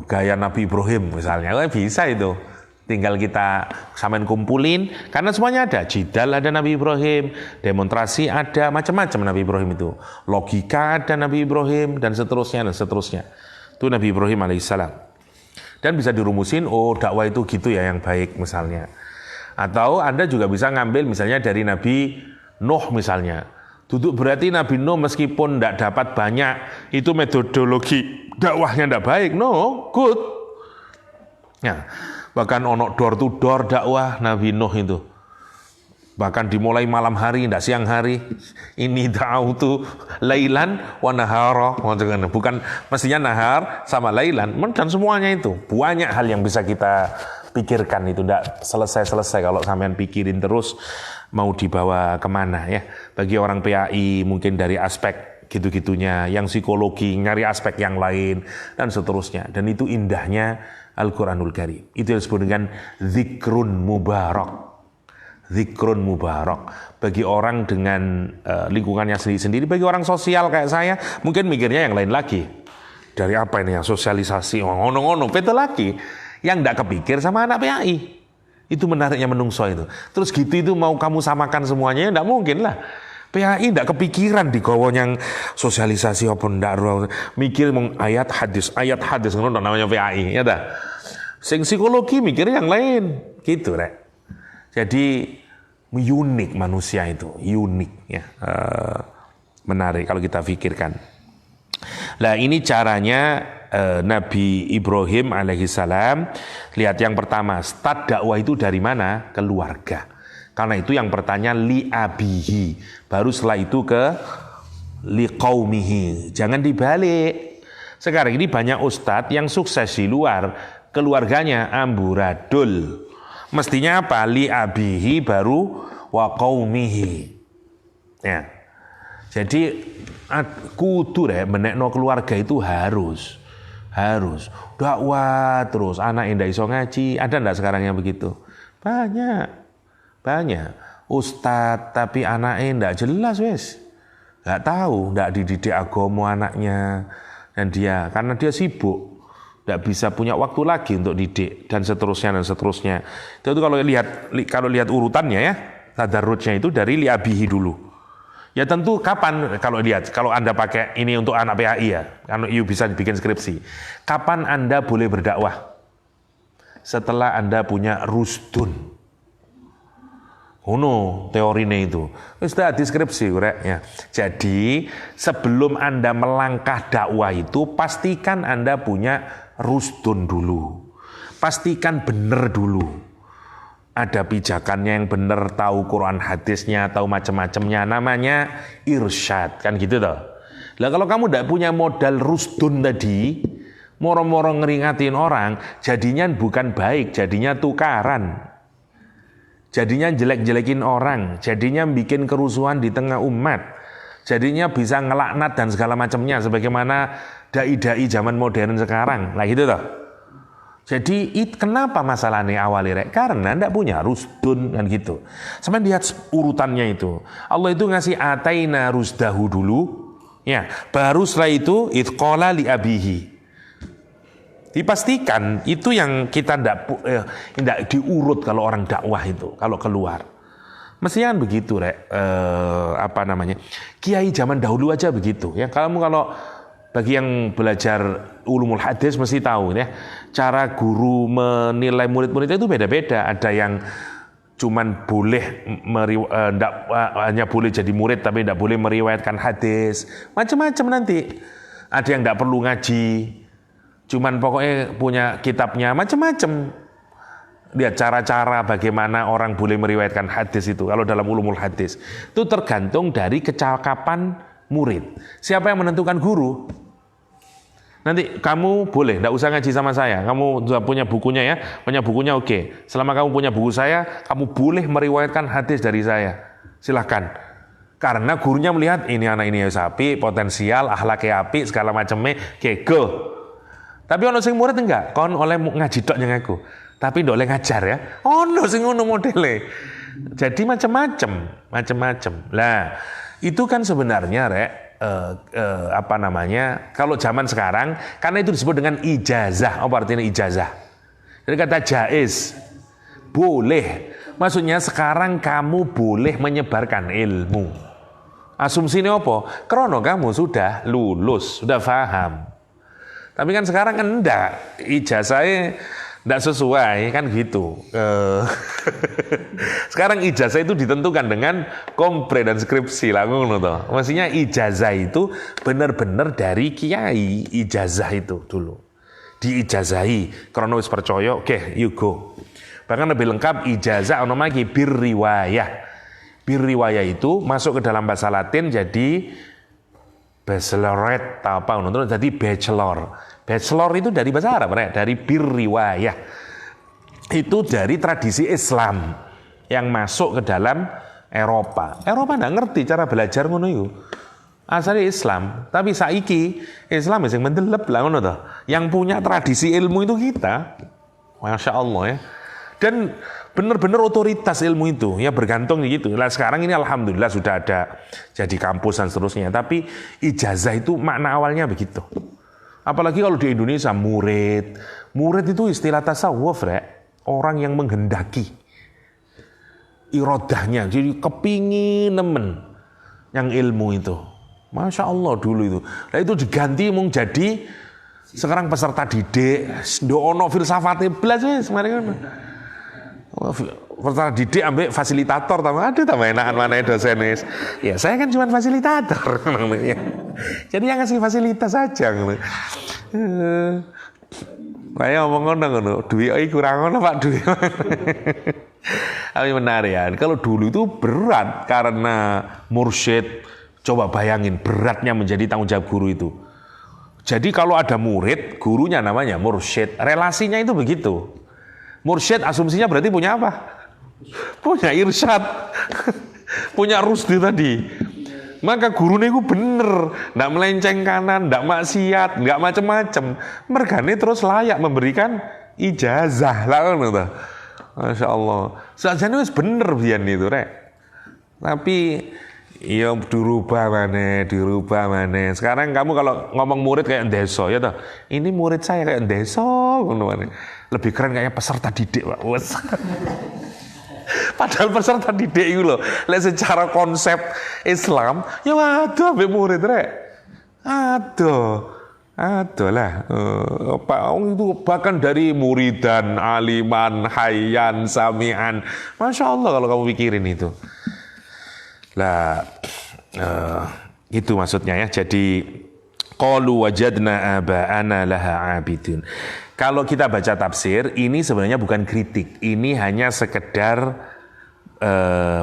gaya Nabi Ibrahim misalnya, bisa itu. Tinggal kita samain kumpulin, karena semuanya ada. Jidal ada Nabi Ibrahim, demonstrasi ada, macam-macam Nabi Ibrahim itu. Logika ada Nabi Ibrahim, dan seterusnya, dan seterusnya. Itu Nabi Ibrahim alaihissalam. Dan bisa dirumusin, oh dakwah itu gitu ya yang baik misalnya. Atau Anda juga bisa ngambil misalnya dari Nabi Nuh misalnya. Duduk berarti Nabi Nuh meskipun tidak dapat banyak, itu metodologi dakwahnya tidak baik. No, good. Ya, bahkan ono door to door dakwah Nabi Nuh itu. Bahkan dimulai malam hari, tidak siang hari. Ini da'autu lailan wa nahara. Bukan mestinya nahar sama lailan, dan semuanya itu. Banyak hal yang bisa kita pikirkan itu. Tidak selesai-selesai kalau sampean pikirin terus mau dibawa kemana ya. Bagi orang PAI mungkin dari aspek gitu-gitunya, yang psikologi nyari aspek yang lain, dan seterusnya. Dan itu indahnya Al-Quranul Karim. Itu yang disebut dengan zikrun mubarak. Zikrun mubarak. Bagi orang dengan lingkungannya sendiri-sendiri, bagi orang sosial kayak saya, mungkin mikirnya yang lain lagi. Dari apa ini yang sosialisasi, ngono-ngono, beda lagi. Yang tidak kepikir sama anak PAI. Itu menariknya menungso itu. Terus gitu itu mau kamu samakan semuanya, tidak mungkin lah. PAI tidak kepikiran di kawan yang sosialisasi apa ndak, mikir ayat hadis, ngono namanya PAI, ya dah. Sing psikologi mikir yang lain, gitu rek. Jadi unik manusia itu, unik ya, menarik kalau kita pikirkan. Nah ini caranya Nabi Ibrahim alaihissalam. Lihat yang pertama, start dakwah itu dari mana? Keluarga. Karena itu yang pertanyaan li abihi. Baru setelah itu ke li qaumihi. Jangan dibalik. Sekarang ini banyak ustadz yang sukses di luar, keluarganya amburadul. Mestinya apa? Li abihi baru wa qaumihi. Ya. Jadi kudu menekno keluarga itu harus dakwah terus, anak ndak iso ngaji. Ada ndak sekarang yang begitu? Banyak ustadz tapi anaknya ndak jelas wes, nggak tahu, ndak dididik agama anaknya, dan karena dia sibuk ndak bisa punya waktu lagi untuk didik, dan seterusnya. Itu kalau lihat urutannya ya, tadarrujnya itu dari liabihi dulu. Ya tentu kapan kalau Anda pakai ini untuk anak PAI ya, kalau you bisa bikin skripsi. Kapan Anda boleh berdakwah? Setelah Anda punya rusdun. Teorinya itu. Sudah deskripsi ya. Jadi sebelum Anda melangkah dakwah itu, pastikan Anda punya rusdun dulu. Pastikan benar dulu. Ada pijakannya yang benar, tahu Quran hadisnya, tahu macam-macamnya, namanya irsyad, kan gitu toh. Lah kalau kamu tidak punya modal rusdun tadi, moro-moro ngeringatin orang, jadinya bukan baik, jadinya tukaran. Jadinya jelek-jelekin orang, jadinya bikin kerusuhan di tengah umat, jadinya bisa ngelaknat dan segala macamnya, sebagaimana dai-dai zaman modern sekarang. Lah gitu toh. Jadi kenapa masalahnya awalnya rek? Karena ndak punya rusdun kan gitu. Sama lihat urutannya itu. Allah itu ngasih ataina rusdahu dulu, ya. Baru setelah itu itqala li abihi. Dipastikan itu yang kita ndak diurut kalau orang dakwah itu kalau keluar. Mestinya kan begitu rek. Kiai zaman dahulu aja begitu. Ya kalau bagi yang belajar ulumul hadis mesti tahu ya, cara guru menilai murid-muridnya itu beda-beda. Ada yang cuman boleh hanya boleh jadi murid tapi tidak boleh meriwayatkan hadis, macam-macam nanti. Ada yang tidak perlu ngaji, cuman pokoknya punya kitabnya, macam-macam. Lihat cara-cara bagaimana orang boleh meriwayatkan hadis itu. Kalau dalam ulumul hadis itu tergantung dari kecakapan murid. Siapa yang menentukan guru? Nanti kamu boleh, tidak usah ngaji sama saya. Kamu sudah punya bukunya ya, punya bukunya oke. Selama kamu punya buku saya, kamu boleh meriwayatkan hadis dari saya. Silahkan. Karena gurunya melihat ini anak ini sapi, potensial, akhlaknya api, segala macamnya, go. Tapi ono sing murid enggak, kon oleh ngaji tok yang aku. Tapi ndok oleh ngajar ya. Ono sing ngono modele. Jadi macam-macam. Lah, itu kan sebenarnya rek kalau zaman sekarang karena itu disebut dengan ijazah. Apa artinya ijazah? Jadi kata jaiz boleh, maksudnya sekarang kamu boleh menyebarkan ilmu. Asumsi ini apa? Krono kamu sudah lulus, sudah paham. Tapi kan sekarang kan enggak, ijazahnya enggak sesuai kan gitu. Sekarang ijazah itu ditentukan dengan kompre dan skripsi lah ngono toh. Maksudnya ijazah itu benar-benar dari kiai, ijazah itu dulu. Diijazahi, krono wis percaya, oke, you go. Bahkan lebih lengkap ijazah ono lagi birriwayah. Birriwayah itu masuk ke dalam bahasa Latin jadi bachelorette apa ngono jadi bachelor. Bachelor itu dari bahasa Arab, dari birriwayah. Itu dari tradisi Islam yang masuk ke dalam Eropa. Eropa enggak ngerti cara belajar ngono iku. Asalnya Islam, tapi saiki Islam yang mendelep lah ngono toh. Yang punya tradisi ilmu itu kita. Masya Allah ya. Dan benar-benar otoritas ilmu itu ya bergantung gitu. Nah, sekarang ini alhamdulillah sudah ada jadi kampus dan seterusnya. Tapi ijazah itu makna awalnya begitu. Apalagi kalau di Indonesia murid itu istilah tasawuf rek. Orang yang menghendaki irodahnya, jadi kepingin nemen yang ilmu itu. Masya Allah dulu itu. Nah itu diganti mung jadi sekarang peserta didik, ndono filsafatnya belas wis kemarin. Peserta didik ambek fasilitator tambah enakan mana dosen wis. Ya saya kan cuma fasilitator. Jadi yang ngasih fasilitas saja. Saya ngomong ngono, duit kurang ngono Pak duit. Tapi menarik ya. Kalau dulu itu berat karena mursyid. Coba bayangin beratnya menjadi tanggung jawab guru itu. Jadi kalau ada murid, gurunya namanya mursyid. Relasinya itu begitu. Mursyid asumsinya berarti punya apa? Punya irsyad. Punya rusdi tadi. Maka gurunya itu bener, ndak melenceng kanan, ndak maksiat, ndak macem-macem. Mergane terus layak memberikan ijazah lah kan itu. Masya Allah. Sajane wis bener biyen itu rek. Tapi ya dirubah mana. Sekarang kamu kalau ngomong murid kayak ndeso ya toh. Ini murid saya kayak ndeso ngono. Lebih keren kayaknya peserta didik, Pak. Padahal peserta didik itu loh, secara konsep Islam, ya aduh ambek murid rek, aduh lah, itu bahkan dari muridan, aliman, hayyan, samian, masya Allah kalau kamu pikirin itu, lah, itu maksudnya ya. Jadi qalu wajadna aba'ana laha abidun. Kalau kita baca tafsir, ini sebenarnya bukan kritik, ini hanya sekedar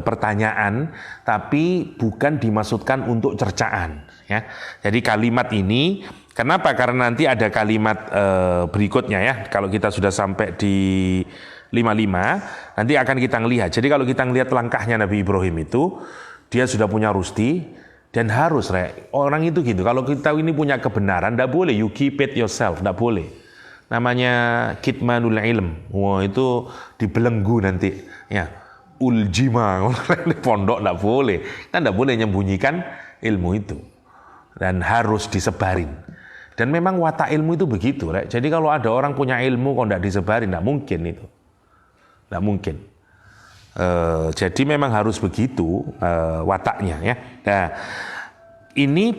pertanyaan, tapi bukan dimaksudkan untuk cercaan. Ya. Jadi kalimat ini, kenapa? Karena nanti ada kalimat berikutnya ya. Kalau kita sudah sampai di 55, nanti akan kita ngelihat. Jadi kalau kita ngelihat langkahnya Nabi Ibrahim itu, dia sudah punya rusdi, dan harus orang itu gitu. Kalau kita ini punya kebenaran, tidak boleh you keep it yourself, tidak boleh. namanya kitmanul ilm. Wah, itu dibelenggu nanti. Ya, uljima di pondok enggak boleh. Kan enggak boleh menyembunyikan ilmu itu. Dan harus disebarin. Dan memang watak ilmu itu begitu, Rek. Jadi kalau ada orang punya ilmu kok enggak disebarin, enggak mungkin itu. Enggak mungkin. Jadi memang harus begitu wataknya ya. Nah, ini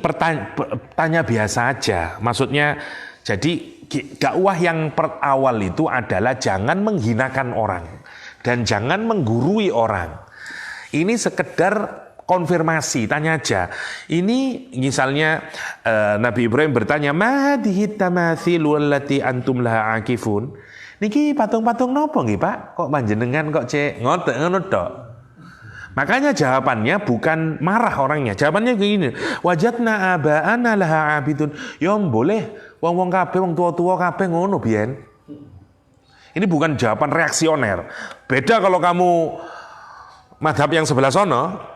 tanya biasa aja. Maksudnya, jadi dakwah yang awal itu adalah jangan menghinakan orang dan jangan menggurui orang. Ini sekedar konfirmasi, tanya aja. Ini misalnya Nabi Ibrahim bertanya, "Ma hadhihi tamathilu allati antum laha akifun?" Niki patung-patung nopo nggih, Pak? Kok panjenengan kok cek ngotek ngono tok? Makanya jawabannya bukan marah orangnya. Jawabannya begini, wajadna aba'ana laha abidun. Ya boleh, wong-wong kabeh, wong tua-tua kabeh ngono biyen. Ini bukan jawaban reaksioner. Beda kalau kamu madhab yang sebelah sono.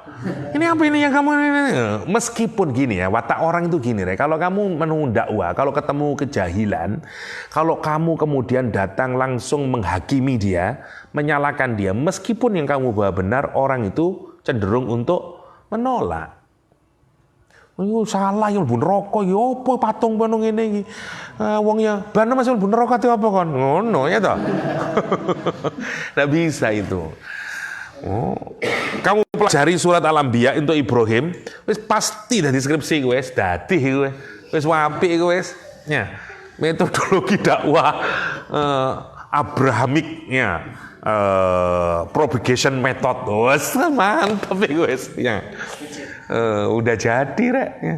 Ini apa ini yang kamu ini? Meskipun gini ya, watak orang itu gini ya. Kalau kamu menunggu dakwah, kalau ketemu kejahilan, kalau kamu kemudian datang langsung menghakimi dia, menyalahkan dia, meskipun yang kamu bawa benar, orang itu cenderung untuk menolak. Oh, salah ya bun rokok, ya apa patung ini, wongnya, bana masih bun rokok itu apa kan? Ngono ya toh. Nggak bisa itu. Oh, kamu pelajari surat Al-Anbiya untuk Ibrahim, wis pasti dari skripsi gue, dadi gue, wis wapi gue, ya metodologi dakwah Abrahamik, ya propagation method, wes mantap gue, ya udah jadi rek, ya.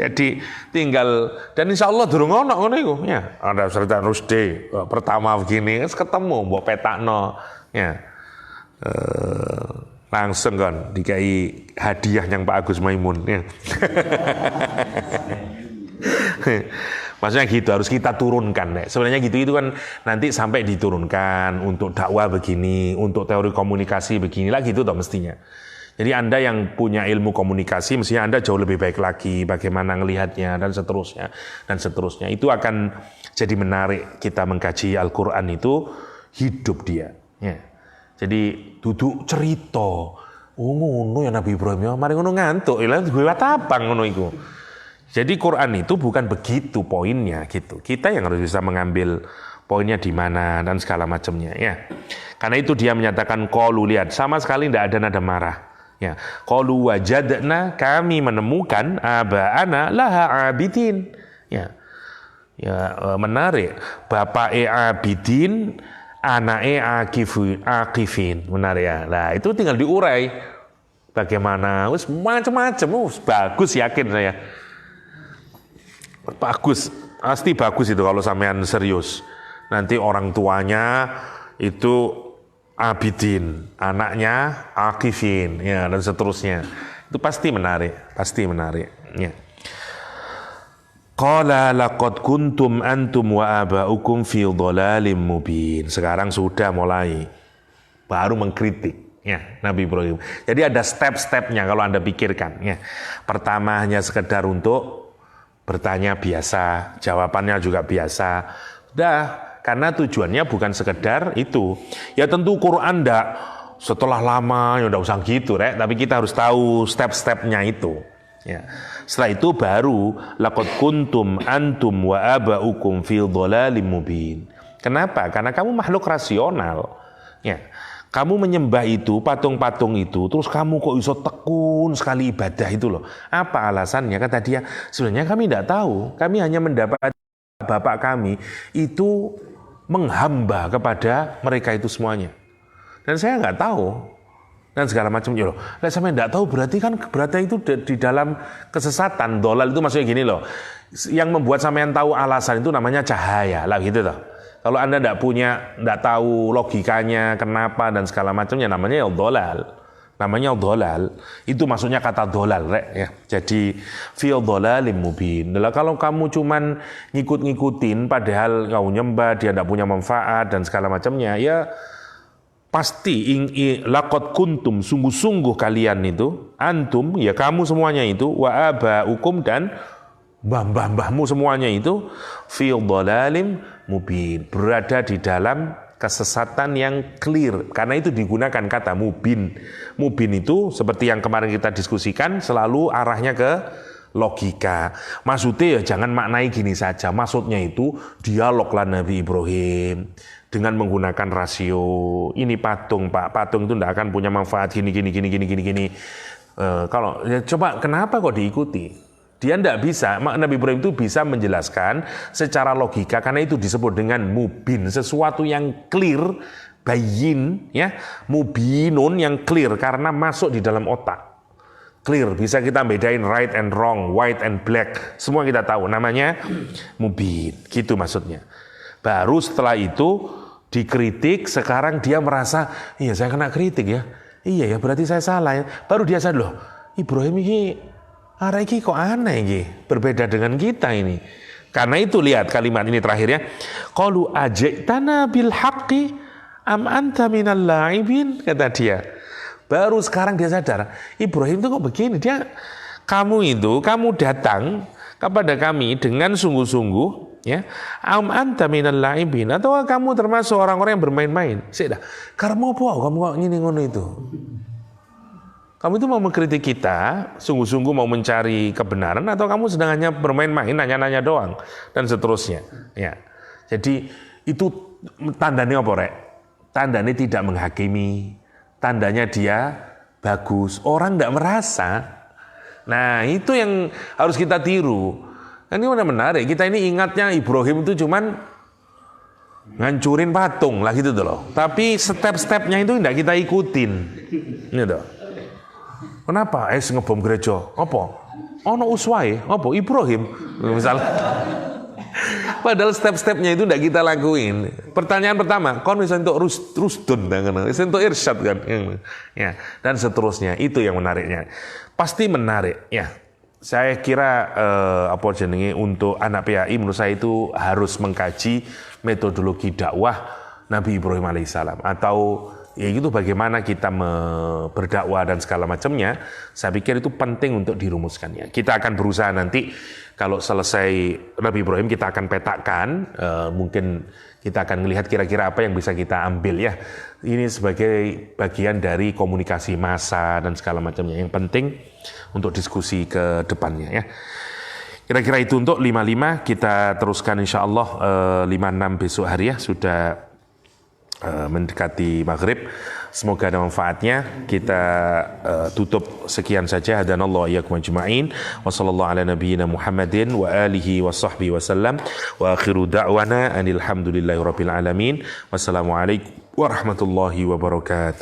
Jadi tinggal dan insya Allah durung ono ngono iku, ya ada cerita Rusdi pertama begini, ketemu mbok petakno, ya. Langsung kan dikai hadiah yang Pak Agus Maimun ya. Maksudnya gitu, harus kita turunkan. Sebenarnya gitu itu kan nanti sampai diturunkan untuk dakwah begini, untuk teori komunikasi beginilah gitu toh mestinya. Jadi Anda yang punya ilmu komunikasi mestinya Anda jauh lebih baik lagi bagaimana ngelihatnya dan seterusnya. Itu akan jadi menarik kita mengkaji Al-Qur'an itu hidup dia. Ya. Jadi duduk cerita, oh ngono ya Nabi Ibrahim ya, mari ngono ngantuk, ilang gue watapang ngono iku. Jadi Quran itu bukan begitu poinnya gitu. Kita yang harus bisa mengambil poinnya di mana dan segala macamnya ya. Karena itu dia menyatakan qalu, lihat sama sekali tidak ada nada marah. Ya, qalu wajadna, kami menemukan aba'ana laha abidin. Ya. Ya menarik. Bapak abidin, anake akifin, benar ya. Nah, itu tinggal diurai. Bagaimana? Wis macam-macam. Bagus yakin saya. Bagus. Pasti bagus itu kalau sampean serius. Nanti orang tuanya itu abidin, anaknya akifin, ya dan seterusnya. Itu pasti menarik, ya. Qala laqad kuntum antum wa aba'ukum fi dhalalim mubin. Sekarang sudah mulai baru mengkritik ya Nabi Ibrahim. Jadi ada step-stepnya kalau Anda pikirkan ya. Pertama hanya sekedar untuk bertanya biasa, jawabannya juga biasa. Udah, karena tujuannya bukan sekedar itu. Ya tentu Quran ndak setelah lama ya udah usah gitu, Rek, tapi kita harus tahu step-stepnya itu. Ya. Setelah itu baru laqad kuntum antum wa aba'ukum fi dhalalim mubin. Kenapa? Karena kamu makhluk rasional. Ya. Kamu menyembah itu, patung-patung itu, terus kamu kok iso tekun sekali ibadah itu loh. Apa alasannya? Kata dia, sebenarnya kami tidak tahu. Kami hanya mendapat bapak kami itu menghamba kepada mereka itu semuanya. Dan saya nggak tahu. Dan segala macam ya loh. Lah sampai enggak tahu berarti itu di dalam kesesatan. Dolal itu maksudnya gini loh. Yang membuat sampean tahu alasan itu namanya cahaya. Lah gitu toh. Kalau Anda enggak tahu logikanya kenapa dan segala macamnya namanya dolal. Namanya dolal. Itu maksudnya kata dolal, Rek ya. Jadi fil dolalim mubin. Lah kalau kamu cuman ngikut-ngikutin padahal kau nyembah dia enggak punya manfaat dan segala macamnya ya pasti laqad kuntum, sungguh-sungguh kalian itu antum ya kamu semuanya itu wa aba'ukum dan mbah-mbahmu semuanya itu fi dhalalim mubin, berada di dalam kesesatan yang clear. Karena itu digunakan kata mubin. Mubin itu seperti yang kemarin kita diskusikan selalu arahnya ke logika. Maksudnya ya jangan maknai gini saja. Maksudnya itu dialog lah Nabi Ibrahim dengan menggunakan rasio. Ini patung Pak, patung itu tidak akan punya manfaat gini. Kalau ya coba kenapa kok diikuti? Dia tidak bisa, Nabi Ibrahim itu bisa menjelaskan secara logika karena itu disebut dengan mubin, sesuatu yang clear, bayin, ya, mubinun yang clear karena masuk di dalam otak. Clear, bisa kita bedain right and wrong, white and black, semua kita tahu, namanya mubin, gitu maksudnya. Baru setelah itu dikritik, sekarang dia merasa, iya saya kena kritik ya, iya ya berarti saya salah ya. Baru dia sadar, loh Ibrahim ini arah ini kok aneh ini, berbeda dengan kita ini. Karena itu lihat kalimat ini terakhirnya. Qalu ajitana bil haqqi am anta minal la'ibin, kata dia. Baru sekarang dia sadar, Ibrahim itu kok begini, kamu datang kepada kami dengan sungguh-sungguh, ya. Am anta minal la'ibin, atau kamu termasuk orang-orang yang bermain-main. Sudah, karena apa kamu kok ngini ngono itu? Kamu itu mau mengkritik kita, sungguh-sungguh mau mencari kebenaran, atau kamu sedang hanya bermain-main, nanya-nanya doang, dan seterusnya. Ya. Jadi itu tandanya apa, Rek? Tandanya tidak menghakimi, tandanya dia bagus. Orang tidak merasa. Nah itu yang harus kita tiru. Ini udah menarik, kita ini ingatnya Ibrahim itu cuman ngancurin patung lah gitu loh. Tapi step-stepnya itu tidak kita ikutin. Gitu. Kenapa? Ngebom gereja. Apa? Ono uswai. Apa? Ibrahim. Misalnya. Padahal step-stepnya itu tidak kita lakuin. Pertanyaan pertama, kon bisa untuk rusdun, bisa untuk irsyad kan? Ya, dan seterusnya. Itu yang menariknya. Pasti menarik. Ya, saya kira untuk anak PAI menurut saya itu harus mengkaji metodologi dakwah Nabi Ibrahim alaihissalam atau ya itu bagaimana kita berdakwah dan segala macamnya. Saya pikir itu penting untuk dirumuskannya. Kita akan berusaha nanti kalau selesai Nabi Ibrahim kita akan petakan, mungkin kita akan melihat kira-kira apa yang bisa kita ambil ya. Ini sebagai bagian dari komunikasi massa dan segala macamnya. Yang penting untuk diskusi ke depannya ya. Kira-kira itu untuk 55, kita teruskan insya Allah 56 besok hari ya, sudah mendekati maghrib. Semoga ada manfaatnya. Kita tutup sekian saja. Hadanallahu iyyakum ajma'in. Wa sallallahu ala nabiyyina Muhammadin wa alihi wa sahbihi wa sallam. Wa akhiru da'wana anil hamdulillahi rabbil alamin. Wassalamualaikum warahmatullahi wabarakatuh.